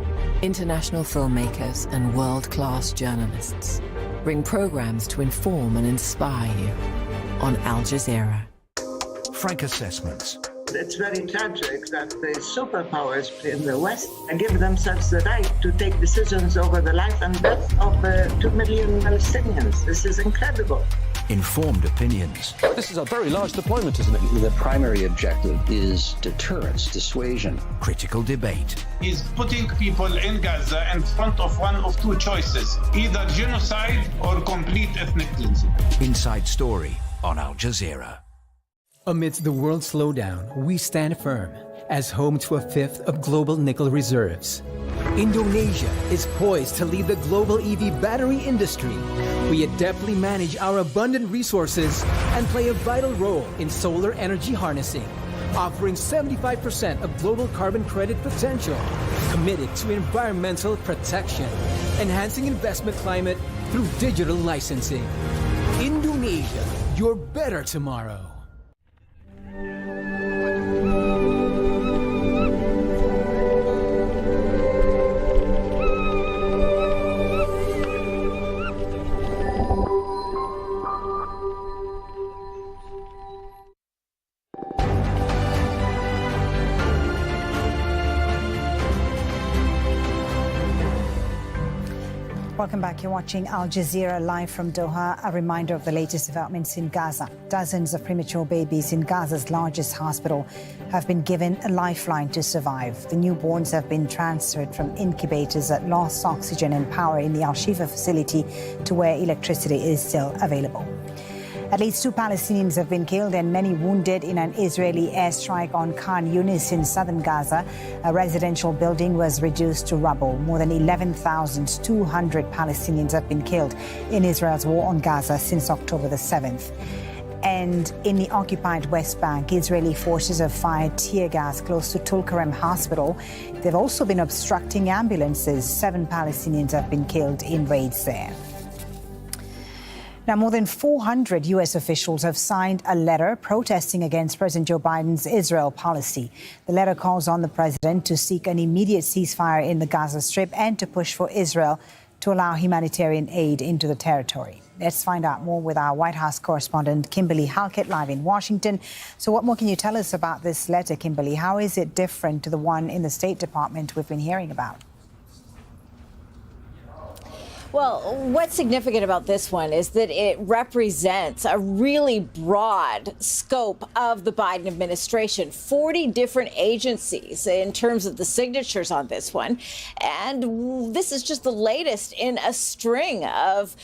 international filmmakers and world-class journalists. Bring programs to inform and inspire you on Al Jazeera. Frank assessments. It's very tragic that the superpowers in the West give themselves the right to take decisions over the life and death of 2 million Palestinians. This is incredible. Informed opinions. This is a very large deployment, isn't it? The primary objective is deterrence, dissuasion. Critical debate. He's putting people in Gaza in front of one of two choices, either genocide or complete ethnic cleansing. Inside Story on Al Jazeera. Amidst the world slowdown, we stand firm as home to a fifth of global nickel reserves. Indonesia is poised to lead the global EV battery industry. We adeptly manage our abundant resources and play a vital role in solar energy harnessing, offering 75% of global carbon credit potential, committed to environmental protection, enhancing investment climate through digital licensing. Indonesia, your better tomorrow. Welcome back. You're watching Al Jazeera live from Doha. A reminder of the latest developments in Gaza. Dozens of premature babies in Gaza's largest hospital have been given a lifeline to survive. The newborns have been transferred from incubators that lost oxygen and power in the Al-Shifa facility to where electricity is still available. At least 2 Palestinians have been killed and many wounded in an Israeli airstrike on Khan Yunis in southern Gaza. A residential building was reduced to rubble. More than 11,200 Palestinians have been killed in Israel's war on Gaza since October the 7th. And in the occupied West Bank, Israeli forces have fired tear gas close to Tulkarem Hospital. They've also been obstructing ambulances. 7 Palestinians have been killed in raids there. Now, more than 400 U.S. officials have signed a letter protesting against President Joe Biden's Israel policy. The letter calls on the president to seek an immediate ceasefire in the Gaza Strip and to push for Israel to allow humanitarian aid into the territory. Let's find out more with our White House correspondent, Kimberly Halkett, live in Washington. So what more can you tell us about this letter, Kimberly? How is it different to the one in the State Department we've been hearing about? Well, what's significant about this one is that it represents a really broad scope of the Biden administration, 40 different agencies in terms of the signatures on this one. And this is just the latest in a string of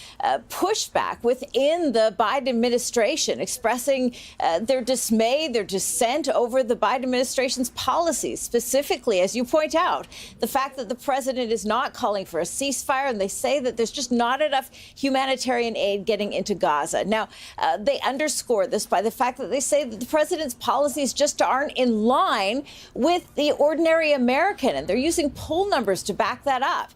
pushback within the Biden administration, expressing their dismay, their dissent over the Biden administration's policies, specifically, as you point out, the fact that the president is not calling for a ceasefire, and they say that there's just not enough humanitarian aid getting into Gaza. Now, they underscore this by the fact that they say that the president's policies just aren't in line with the ordinary American, and they're using poll numbers to back that up.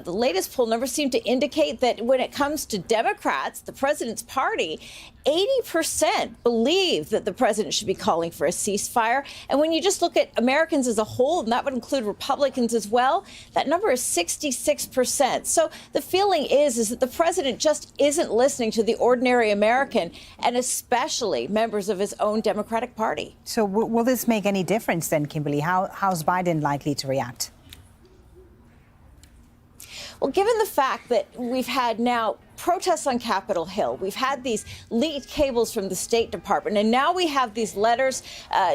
The latest poll numbers seem to indicate that when it comes to Democrats, the president's party, 80% believe that the president should be calling for a ceasefire. And when you just look at Americans as a whole, and that would include Republicans as well, that number is 66%. So the feeling is that the president just isn't listening to the ordinary American, and especially members of his own Democratic Party. So will this make any difference then, Kimberly? How's Biden likely to react? Well, given the fact that we've had now protests on Capitol Hill. We've had these leaked cables from the State Department, and now we have these letters,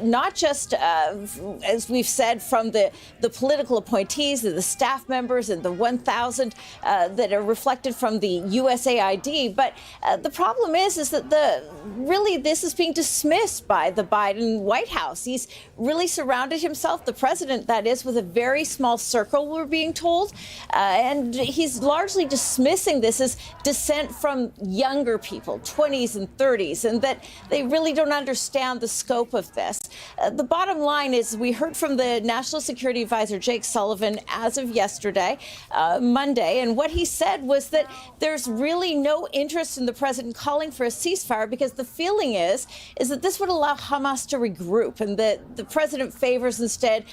not just, as we've said, from the political appointees, the staff members, and the 1,000 that are reflected from the USAID. But the problem is that really this is being dismissed by the Biden White House. He's really surrounded himself, the president, that is, with a very small circle, we're being told. And he's largely dismissing this as dissent from younger people, 20s and 30s, and that they really don't understand the scope of this. The bottom line is we heard from the National Security Advisor, Jake Sullivan, as of yesterday, Monday, and what he said was that there's really no interest in the president calling for a ceasefire because the feeling is that this would allow Hamas to regroup, and that the president favors instead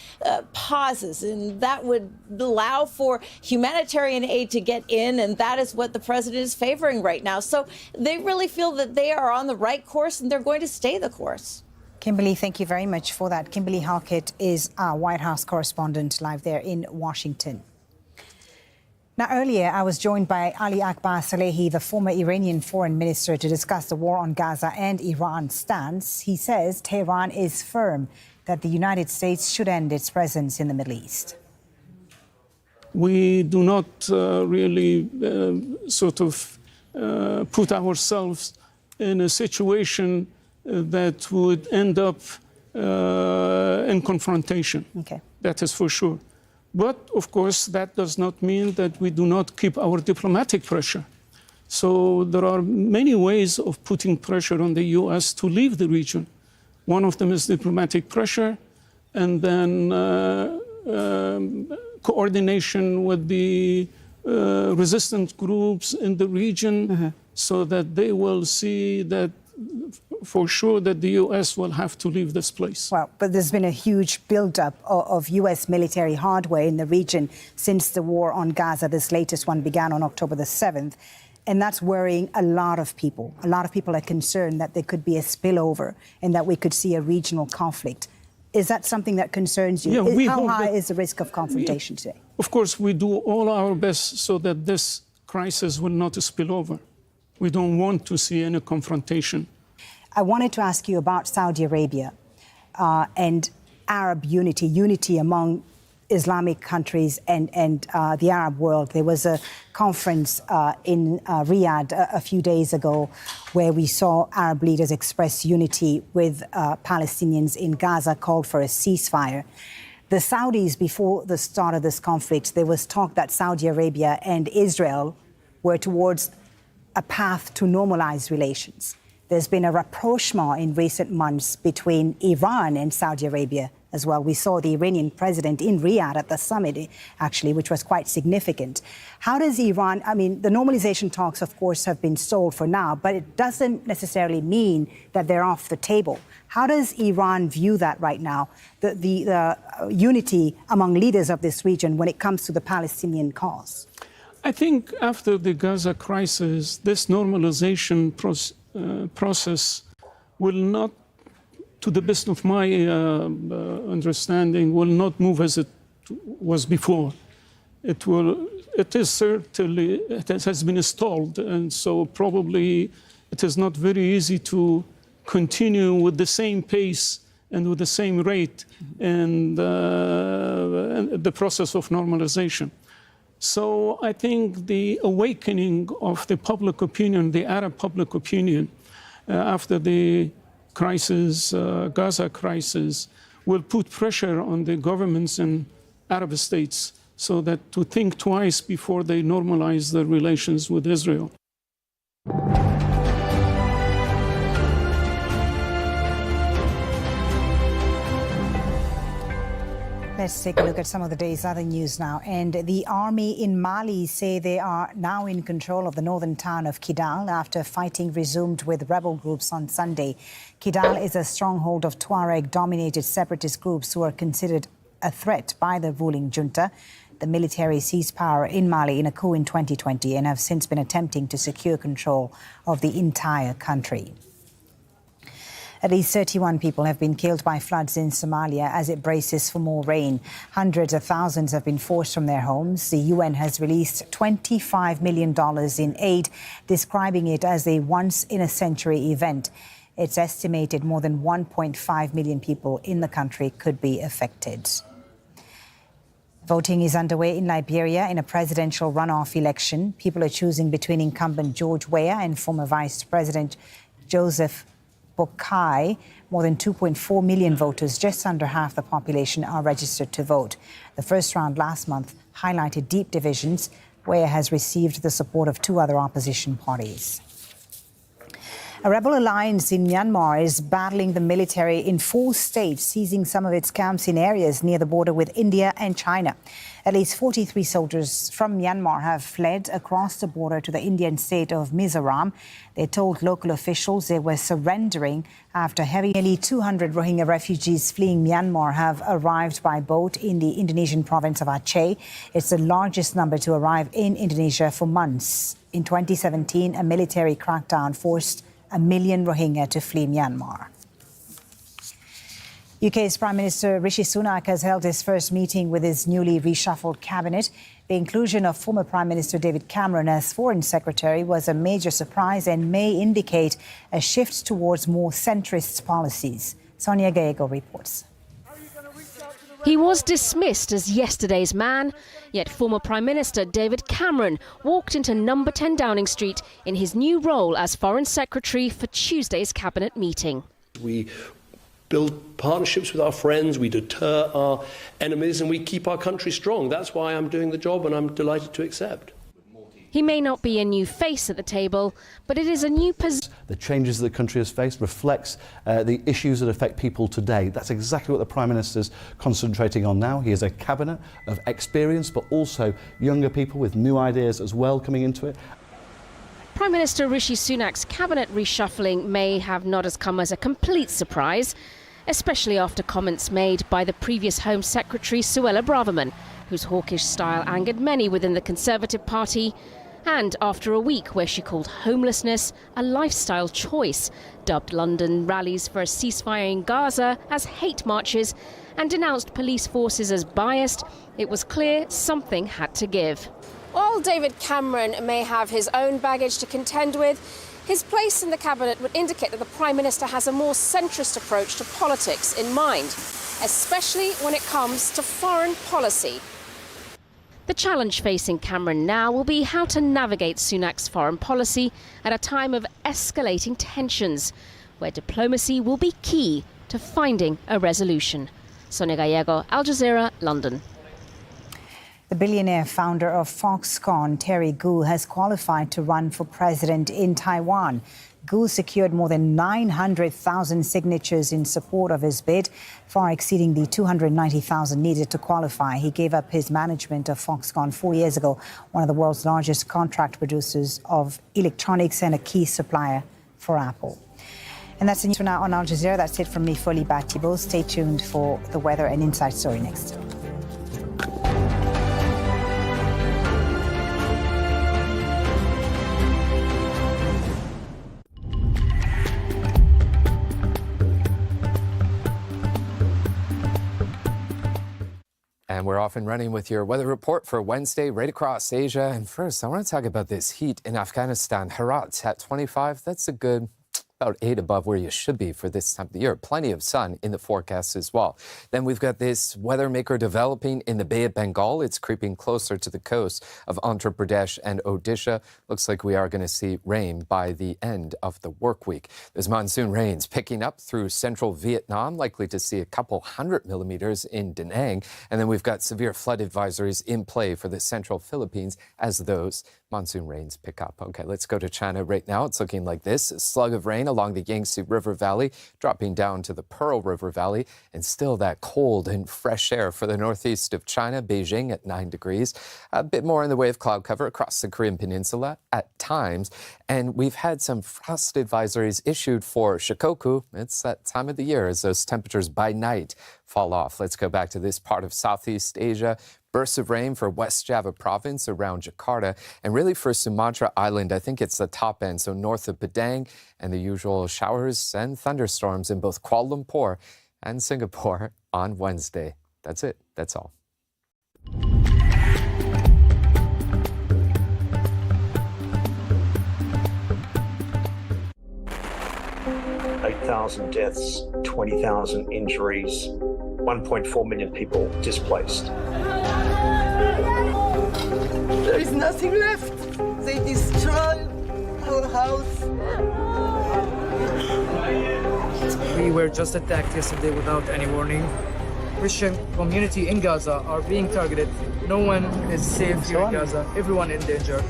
pauses, and that would allow for humanitarian aid to get in, and that is what the president is favoring right now. So they really feel that they are on the right course, and they're going to stay the course. Kimberly, thank you very much for that. Kimberly Halkett is our White House correspondent live there in Washington. Now, earlier, I was joined by Ali Akbar Salehi, the former Iranian foreign minister, to discuss the war on Gaza and Iran's stance. He says Tehran is firm that the United States should end its presence in the Middle East. We do not really put ourselves in a situation that would end up in confrontation. Okay. That is for sure. But, of course, that does not mean that we do not keep our diplomatic pressure. So there are many ways of putting pressure on the U.S. to leave the region. One of them is diplomatic pressure, and then coordination with the resistant groups in the region, so that they will see that for sure that the U.S. will have to leave this place. Well, but there's been a huge buildup of U.S. military hardware in the region since the war on Gaza. This latest one began on October the 7th. And that's worrying a lot of people. A lot of people are concerned that there could be a spillover and that we could see a regional conflict. Is that something that concerns you? Yeah, How high is the risk of confrontation today? Of course, we do all our best so that this crisis will not spill over. We don't want to see any confrontation. I wanted to ask you about Saudi Arabia and Arab unity among Islamic countries and the Arab world. There was a conference in Riyadh a few days ago where we saw Arab leaders express unity with Palestinians in Gaza, called for a ceasefire. The Saudis, before the start of this conflict, there was talk that Saudi Arabia and Israel were towards a path to normalize relations. There's been a rapprochement in recent months between Iran and Saudi Arabia as well. We saw the Iranian president in Riyadh at the summit, actually, which was quite significant. How does Iran, I mean, the normalization talks, of course, have been stalled for now, but it doesn't necessarily mean that they're off the table. How does Iran view that right now, the unity among leaders of this region when it comes to the Palestinian cause? I think after the Gaza crisis, this normalization process will not, to the best of my understanding, will not move as it was before. It has been stalled, and so probably it is not very easy to continue with the same pace and with the same rate and the process of normalization. So I think the awakening of the public opinion, the Arab public opinion, after the crisis, Gaza crisis, will put pressure on the governments in Arab states so that to think twice before they normalize their relations with Israel. Let's take a look at some of the day's other news now. And the army in Mali say they are now in control of the northern town of Kidal after fighting resumed with rebel groups on Sunday. Kidal is a stronghold of Tuareg-dominated separatist groups who are considered a threat by the ruling junta. The military seized power in Mali in a coup in 2020 and have since been attempting to secure control of the entire country. At least 31 people have been killed by floods in Somalia as it braces for more rain. Hundreds of thousands have been forced from their homes. The UN has released $25 million in aid, describing it as a once-in-a-century event. It's estimated more than 1.5 million people in the country could be affected. Voting is underway in Liberia in a presidential runoff election. People are choosing between incumbent George Weah and former Vice President Joseph Boakai. More than 2.4 million voters, just under half the population, are registered to vote. The first round last month highlighted deep divisions. Weah has received the support of two other opposition parties. A rebel alliance in Myanmar is battling the military in 4 states, seizing some of its camps in areas near the border with India and China. At least 43 soldiers from Myanmar have fled across the border to the Indian state of Mizoram. They told local officials they were surrendering after nearly 200 Rohingya refugees fleeing Myanmar have arrived by boat in the Indonesian province of Aceh. It's the largest number to arrive in Indonesia for months. In 2017, a military crackdown forced 1 million Rohingya to flee Myanmar. UK's Prime Minister Rishi Sunak has held his first meeting with his newly reshuffled cabinet. The inclusion of former Prime Minister David Cameron as Foreign Secretary was a major surprise and may indicate a shift towards more centrist policies. Sonia Gallego reports. He was dismissed as yesterday's man, yet former Prime Minister David Cameron walked into number 10 Downing Street in his new role as Foreign Secretary for Tuesday's cabinet meeting. We build partnerships with our friends, we deter our enemies, and we keep our country strong. That's why I'm doing the job, and I'm delighted to accept. He may not be a new face at the table, but it is a new position. The changes the country has faced reflects the issues that affect people today. That's exactly what the Prime Minister's concentrating on now. He has a cabinet of experience, but also younger people with new ideas as well coming into it. Prime Minister Rishi Sunak's cabinet reshuffling may have not come as a complete surprise, especially after comments made by the previous Home Secretary Suella Braverman, whose hawkish style angered many within the Conservative Party, and after a week where she called homelessness a lifestyle choice, dubbed London rallies for a ceasefire in Gaza as hate marches, and denounced police forces as biased, it was clear something had to give. While David Cameron may have his own baggage to contend with, his place in the cabinet would indicate that the Prime Minister has a more centrist approach to politics in mind, especially when it comes to foreign policy. The challenge facing Cameron now will be how to navigate Sunak's foreign policy at a time of escalating tensions, where diplomacy will be key to finding a resolution. Sonia Gallego, Al Jazeera, London. The billionaire founder of Foxconn, Terry Gou, has qualified to run for president in Taiwan. Gou secured more than 900,000 signatures in support of his bid, far exceeding the 290,000 needed to qualify. He gave up his management of Foxconn 4 years ago, one of the world's largest contract producers of electronics and a key supplier for Apple. And that's the news for now on Al Jazeera. That's it from me, Foli Batibo. Stay tuned for the weather and Inside Story next. And we're off and running with your weather report for Wednesday right across Asia. And first, I want to talk about this heat in Afghanistan. Herat at 25, that's a good about 8 above where you should be for this time of the year. Plenty of sun in the forecast as well. Then we've got this weather maker developing in the Bay of Bengal. It's creeping closer to the coast of Andhra Pradesh and Odisha. Looks like we are going to see rain by the end of the work week. There's monsoon rains picking up through central Vietnam, likely to see a couple 100 millimeters in Da Nang. And then we've got severe flood advisories in play for the central Philippines as those monsoon rains pick up. Okay, let's go to China right now. It's looking like this. A slug of rain along the Yangtze River Valley, dropping down to the Pearl River Valley, and still that cold and fresh air for the northeast of China, Beijing at 9 degrees. A bit more in the way of cloud cover across the Korean Peninsula at times. And we've had some frost advisories issued for Shikoku. It's that time of the year as those temperatures by night fall off. Let's go back to this part of Southeast Asia. Bursts of rain for West Java province around Jakarta, and really for Sumatra Island. I think it's the top end, so north of Padang, and the usual showers and thunderstorms in both Kuala Lumpur and Singapore on Wednesday. That's it. That's all. 8,000 deaths, 20,000 injuries, 1.4 million people displaced. There is nothing left. They destroy our house. We were just attacked yesterday without any warning. Christian community in Gaza are being targeted. No one is safe here in Gaza. Everyone in danger.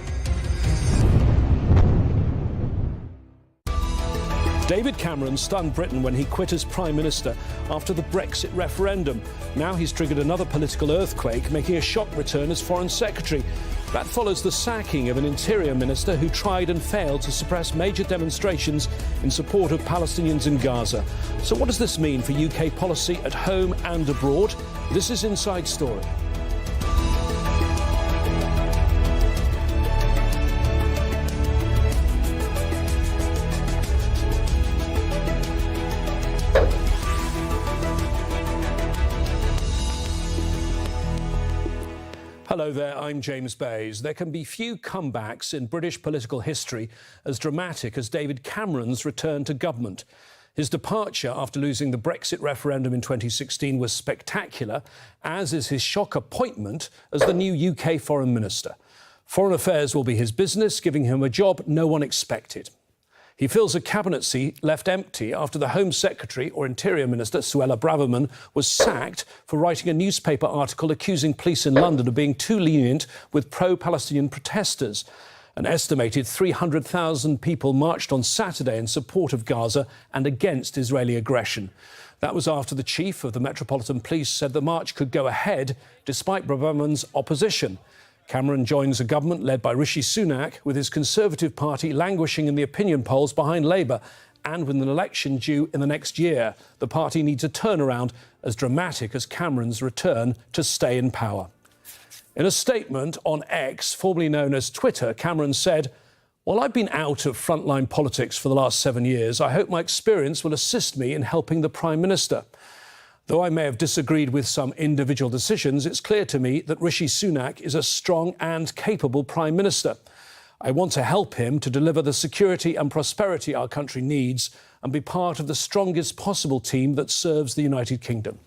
David Cameron stunned Britain when he quit as Prime Minister after the Brexit referendum. Now he's triggered another political earthquake, making a shock return as Foreign Secretary. That follows the sacking of an Interior Minister who tried and failed to suppress major demonstrations in support of Palestinians in Gaza. So what does this mean for UK policy at home and abroad? This is Inside Story. Hello there, I'm James Bays. There can be few comebacks in British political history as dramatic as David Cameron's return to government. His departure after losing the Brexit referendum in 2016 was spectacular, as is his shock appointment as the new UK Foreign Minister. Foreign Affairs will be his business, giving him a job no one expected. He fills a cabinet seat left empty after the Home Secretary or Interior Minister, Suella Braverman, was sacked for writing a newspaper article accusing police in London of being too lenient with pro-Palestinian protesters. An estimated 300,000 people marched on Saturday in support of Gaza and against Israeli aggression. That was after the chief of the Metropolitan Police said the march could go ahead despite Braverman's opposition. Cameron joins a government led by Rishi Sunak, with his Conservative Party languishing in the opinion polls behind Labour. And with an election due in the next year, the party needs a turnaround as dramatic as Cameron's return to stay in power. In a statement on X, formerly known as Twitter, Cameron said, "While I've been out of frontline politics for the last 7 years, I hope my experience will assist me in helping the Prime Minister. Though I may have disagreed with some individual decisions, it's clear to me that Rishi Sunak is a strong and capable Prime Minister. I want to help him to deliver the security and prosperity our country needs and be part of the strongest possible team that serves the United Kingdom."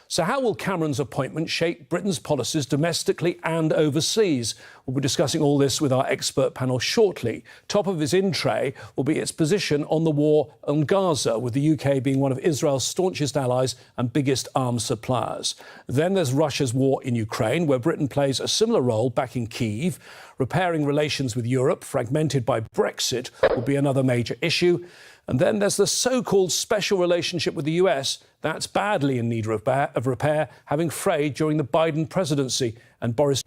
So how will Cameron's appointment shape Britain's policies domestically and overseas? We'll be discussing all this with our expert panel shortly. Top of his in tray will be its position on the war on Gaza, with the UK being one of Israel's staunchest allies and biggest arms suppliers. Then there's Russia's war in Ukraine, where Britain plays a similar role back in Kyiv. Repairing relations with Europe, fragmented by Brexit, will be another major issue. And then there's the so-called special relationship with the US that's badly in need of repair, having frayed during the Biden presidency. And Boris...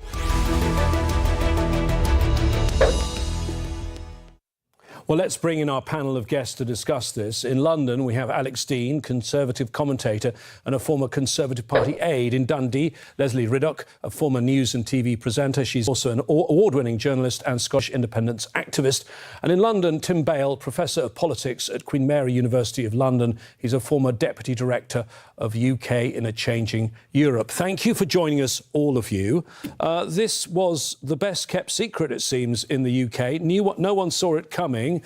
Well, let's bring in our panel of guests to discuss this. In London, we have Alex Dean, Conservative commentator and a former Conservative Party aide. In Dundee, Leslie Riddoch, a former news and TV presenter. She's also an award-winning journalist and Scottish independence activist. And in London, Tim Bale, Professor of Politics at Queen Mary University of London. He's a former Deputy Director of UK in a Changing Europe. Thank you for joining us, all of you. This was the best-kept secret, it seems, in the UK. No one saw it coming.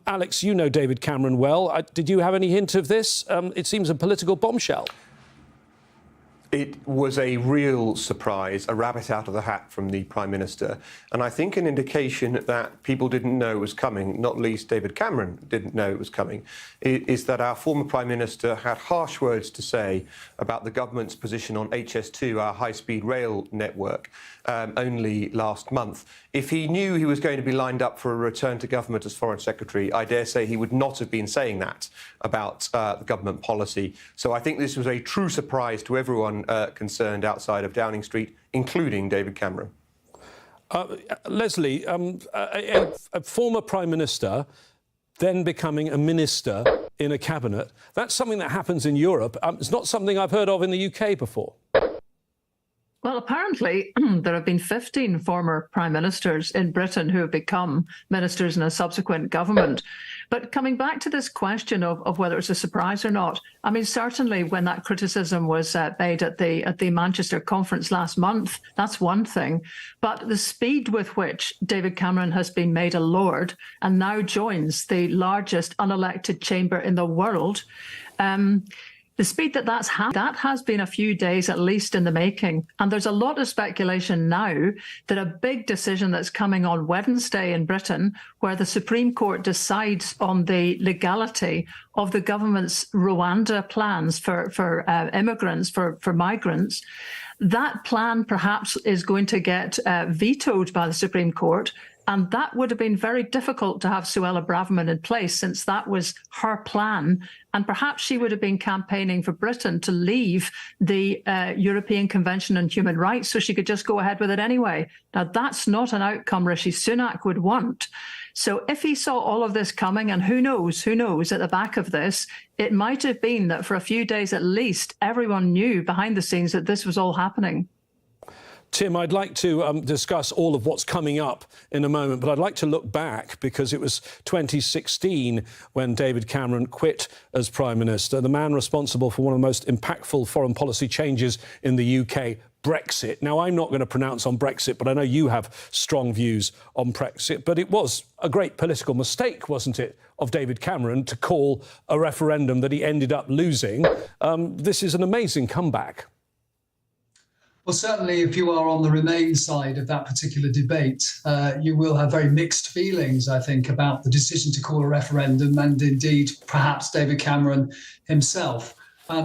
Alex, you know David Cameron well. Did you have any hint of this? It seems a political bombshell. It was a real surprise, a rabbit out of the hat from the Prime Minister, and I think an indication that people didn't know it was coming, not least David Cameron didn't know it was coming, is that our former Prime Minister had harsh words to say about the government's position on HS2, our high-speed rail network, only last month. If he knew he was going to be lined up for a return to government as Foreign Secretary, I dare say he would not have been saying that about the government policy. So I think this was a true surprise to everyone concerned outside of Downing Street, including David Cameron. Leslie, a former Prime Minister then becoming a minister in a cabinet, that's something that happens in Europe. It's not something I've heard of in the UK before. Well, apparently there have been 15 former prime ministers in Britain who have become ministers in a subsequent government. But coming back to this question of whether it's a surprise or not, I mean, certainly when that criticism was made at the Manchester conference last month, that's one thing. But the speed with which David Cameron has been made a Lord and now joins the largest unelected chamber in the world, the speed that has been a few days at least in the making. And there's a lot of speculation now that a big decision that's coming on Wednesday in Britain, where the Supreme Court decides on the legality of the government's Rwanda plans for immigrants, for migrants, that plan perhaps is going to get vetoed by the Supreme Court. And that would have been very difficult to have Suella Braverman in place, since that was her plan. And perhaps she would have been campaigning for Britain to leave the European Convention on Human Rights so she could just go ahead with it anyway. Now, that's not an outcome Rishi Sunak would want. So if he saw all of this coming, and who knows at the back of this, it might have been that for a few days at least, everyone knew behind the scenes that this was all happening. Tim, I'd like to discuss all of what's coming up in a moment, but I'd like to look back, because it was 2016 when David Cameron quit as Prime Minister, the man responsible for one of the most impactful foreign policy changes in the UK, Brexit. Now, I'm not going to pronounce on Brexit, but I know you have strong views on Brexit. But it was a great political mistake, wasn't it, of David Cameron to call a referendum that he ended up losing. This is an amazing comeback. Well, certainly if you are on the Remain side of that particular debate, you will have very mixed feelings, I think, about the decision to call a referendum, and indeed perhaps David Cameron himself.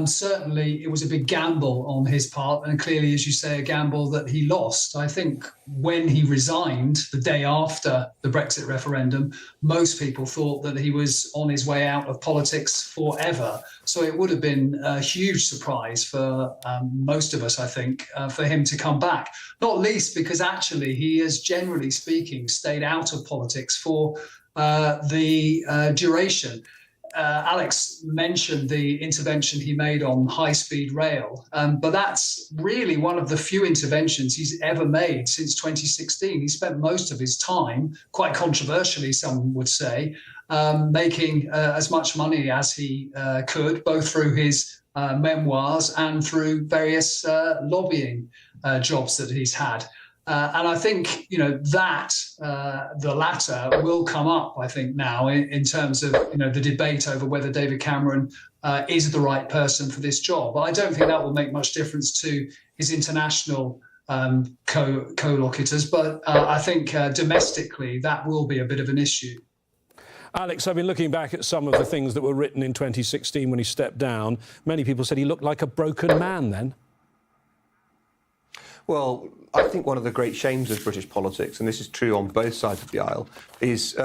Certainly it was a big gamble on his part, and clearly, as you say, a gamble that he lost. I think when he resigned the day after the Brexit referendum, most people thought that he was on his way out of politics forever. So it would have been a huge surprise for most of us, I think, for him to come back, not least because actually he has, generally speaking, stayed out of politics for the duration. Alex mentioned the intervention he made on high-speed rail, but that's really one of the few interventions he's ever made since 2016. He spent most of his time, quite controversially, some would say, making as much money as he could, both through his memoirs and through various lobbying jobs that he's had. And I think, that the latter will come up, I think, now in terms of, the debate over whether David Cameron is the right person for this job. I don't think that will make much difference to his international co-locutors, but I think domestically that will be a bit of an issue. Alex, I've been looking back at some of the things that were written in 2016 when he stepped down. Many people said he looked like a broken man then. Well, I think one of the great shames of British politics, and this is true on both sides of the aisle, is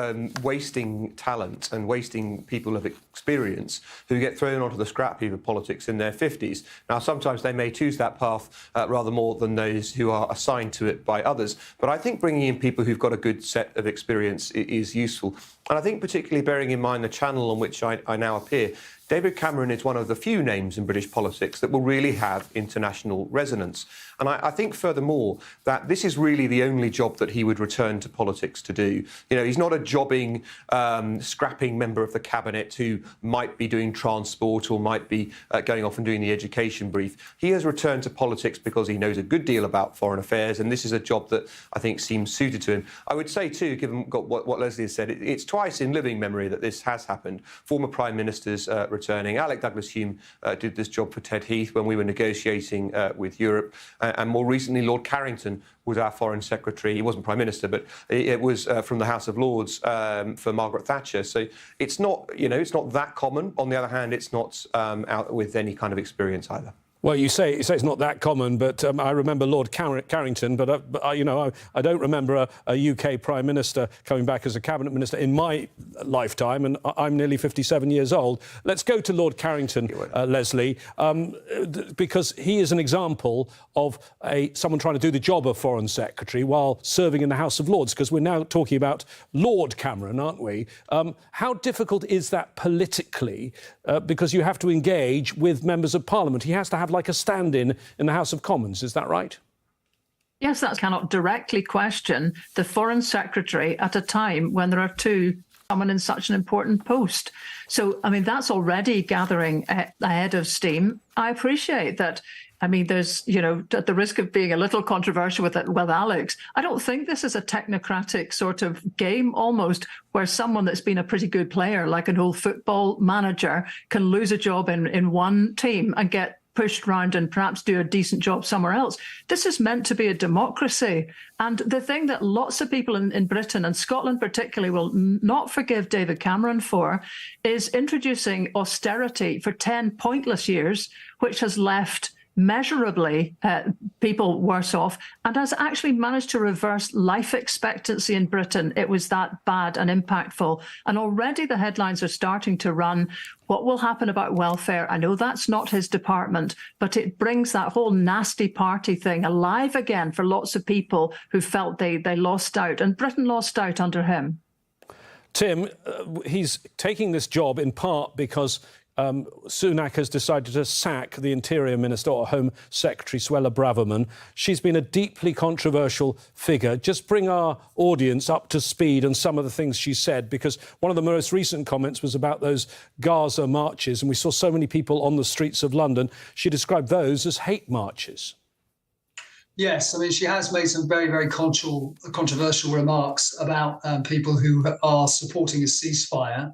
wasting talent and wasting people of experience who get thrown onto the scrap heap of politics in their 50s. Now, sometimes they may choose that path rather more than those who are assigned to it by others. But I think bringing in people who've got a good set of experience is useful. And I think particularly bearing in mind the channel on which I now appear, David Cameron is one of the few names in British politics that will really have international resonance. And I think, furthermore, that this is really the only job that he would return to politics to do. He's not a jobbing, scrapping member of the cabinet who might be doing transport or might be going off and doing the education brief. He has returned to politics because he knows a good deal about foreign affairs, and this is a job that I think seems suited to him. I would say, too, given what Leslie has said, it's twice in living memory that this has happened. Former Prime Ministers returning. Alec Douglas-Hume did this job for Ted Heath when we were negotiating with Europe. And more recently, Lord Carrington was our Foreign Secretary. He wasn't Prime Minister, but it was from the House of Lords for Margaret Thatcher. So it's not, it's not that common. On the other hand, it's not out with any kind of experience either. Well, you say it's not that common, but I remember Lord Carrington, but you know, I don't remember a UK Prime Minister coming back as a cabinet minister in my lifetime, and I'm nearly 57 years old. Let's go to Lord Carrington, Leslie, because he is an example of someone trying to do the job of Foreign Secretary while serving in the House of Lords, because we're now talking about Lord Cameron, aren't we? How difficult is that politically? Because you have to engage with members of Parliament. He has to have like a stand-in the House of Commons, is that right? Yes, that cannot directly question the Foreign Secretary at a time when there are two someone in such an important post. So, I mean, that's already gathering ahead of steam. I appreciate that. I mean, there's, you know, at the risk of being a little controversial with Alex, I don't think this is a technocratic sort of game almost where someone that's been a pretty good player, like an old football manager, can lose a job in one team and get pushed round and perhaps do a decent job somewhere else. This is meant to be a democracy. And the thing that lots of people in Britain and Scotland particularly will not forgive David Cameron for is introducing austerity for 10 pointless years, which has left measurably people worse off and has actually managed to reverse life expectancy in Britain. It was that bad and impactful. And already the headlines are starting to run. What will happen about welfare? I know that's not his department, but it brings that whole nasty party thing alive again for lots of people who felt they lost out, and Britain lost out under him. Tim, he's taking this job in part because Sunak has decided to sack the Interior Minister or Home Secretary, Suella Braverman. She's been a deeply controversial figure. Just bring our audience up to speed on some of the things she said, because one of the most recent comments was about those Gaza marches, and we saw so many people on the streets of London. She described those as hate marches. Yes, I mean, she has made some very, very controversial remarks about people who are supporting a ceasefire.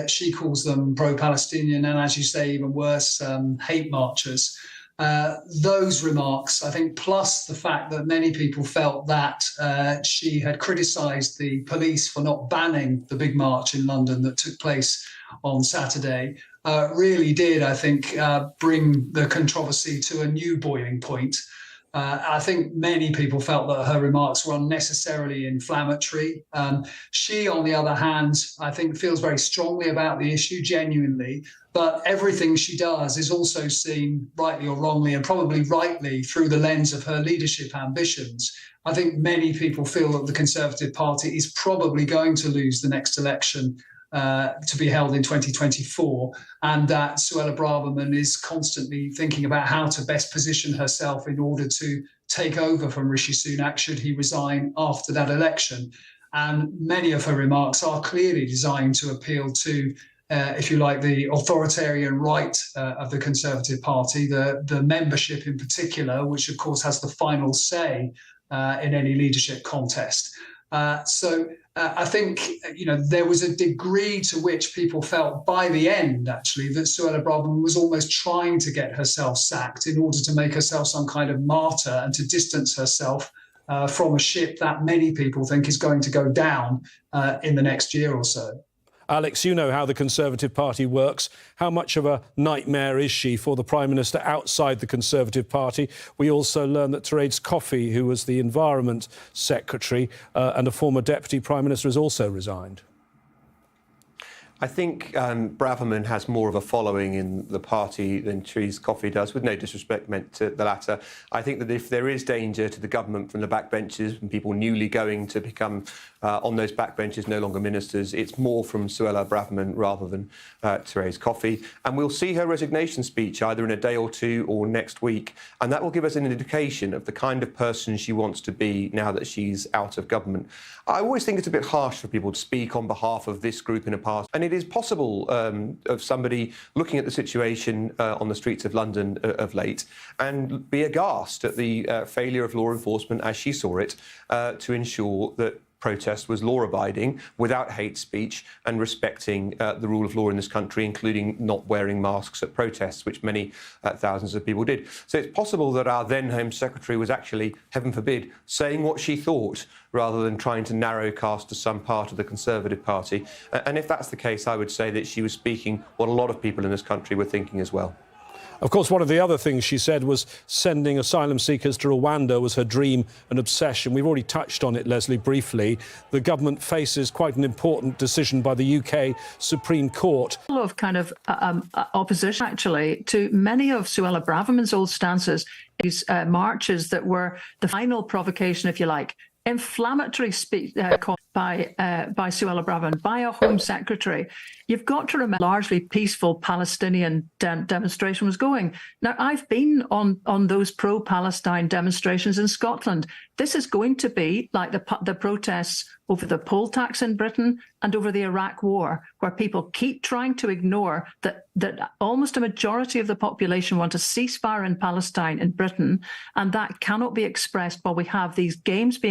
She calls them pro-Palestinian and, as you say, even worse, hate marchers. Those remarks, I think, plus the fact that many people felt that she had criticised the police for not banning the big march in London that took place on Saturday, really did, I think, bring the controversy to a new boiling point. I think many people felt that her remarks were unnecessarily inflammatory. She, on the other hand, I think feels very strongly about the issue, genuinely, but everything she does is also seen, rightly or wrongly, and probably rightly, through the lens of her leadership ambitions. I think many people feel that the Conservative Party is probably going to lose the next election to be held in 2024, and that Suella Braverman is constantly thinking about how to best position herself in order to take over from Rishi Sunak should he resign after that election. And many of her remarks are clearly designed to appeal to, if you like, the authoritarian right of the Conservative Party, the membership in particular, which of course has the final say in any leadership contest. So I think, you know, there was a degree to which people felt by the end, actually, that Suella Braverman was almost trying to get herself sacked in order to make herself some kind of martyr and to distance herself from a ship that many people think is going to go down in the next year or so. Alex, you know how the Conservative Party works. How much of a nightmare is she for the Prime Minister outside the Conservative Party? We also learned that Therese Coffey, who was the Environment Secretary and a former Deputy Prime Minister, has also resigned. I think Braverman has more of a following in the party than Therese Coffey does, with no disrespect meant to the latter. I think that if there is danger to the government from the backbenches and people newly going to become on those backbenches no longer ministers, it's more from Suella Braverman rather than Therese Coffey. And we'll see her resignation speech either in a day or two or next week, and that will give us an indication of the kind of person she wants to be now that she's out of government. I always think it's a bit harsh for people to speak on behalf of this group in a past, and it is possible of somebody looking at the situation on the streets of London of late and be aghast at the failure of law enforcement, as she saw it, to ensure that protest was law-abiding, without hate speech, and respecting the rule of law in this country, including not wearing masks at protests, which many thousands of people did. So it's possible that our then Home Secretary was actually, heaven forbid, saying what she thought, rather than trying to narrowcast to some part of the Conservative Party. And if that's the case, I would say that she was speaking what a lot of people in this country were thinking as well. Of course, one of the other things she said was sending asylum seekers to Rwanda was her dream and obsession. We've already touched on it, Leslie, briefly. The government faces quite an important decision by the UK Supreme Court. Of kind of opposition, actually, to many of Suella Braverman's old stances, these marches that were the final provocation, if you like, inflammatory speech by Suella Braverman, by a Home Secretary. You've got to remember, largely peaceful Palestinian demonstration was going. Now, I've been on those pro-Palestine demonstrations in Scotland. This is going to be like the protests over the poll tax in Britain and over the Iraq War, where people keep trying to ignore that almost a majority of the population want a ceasefire in Palestine in Britain, and that cannot be expressed while we have these games being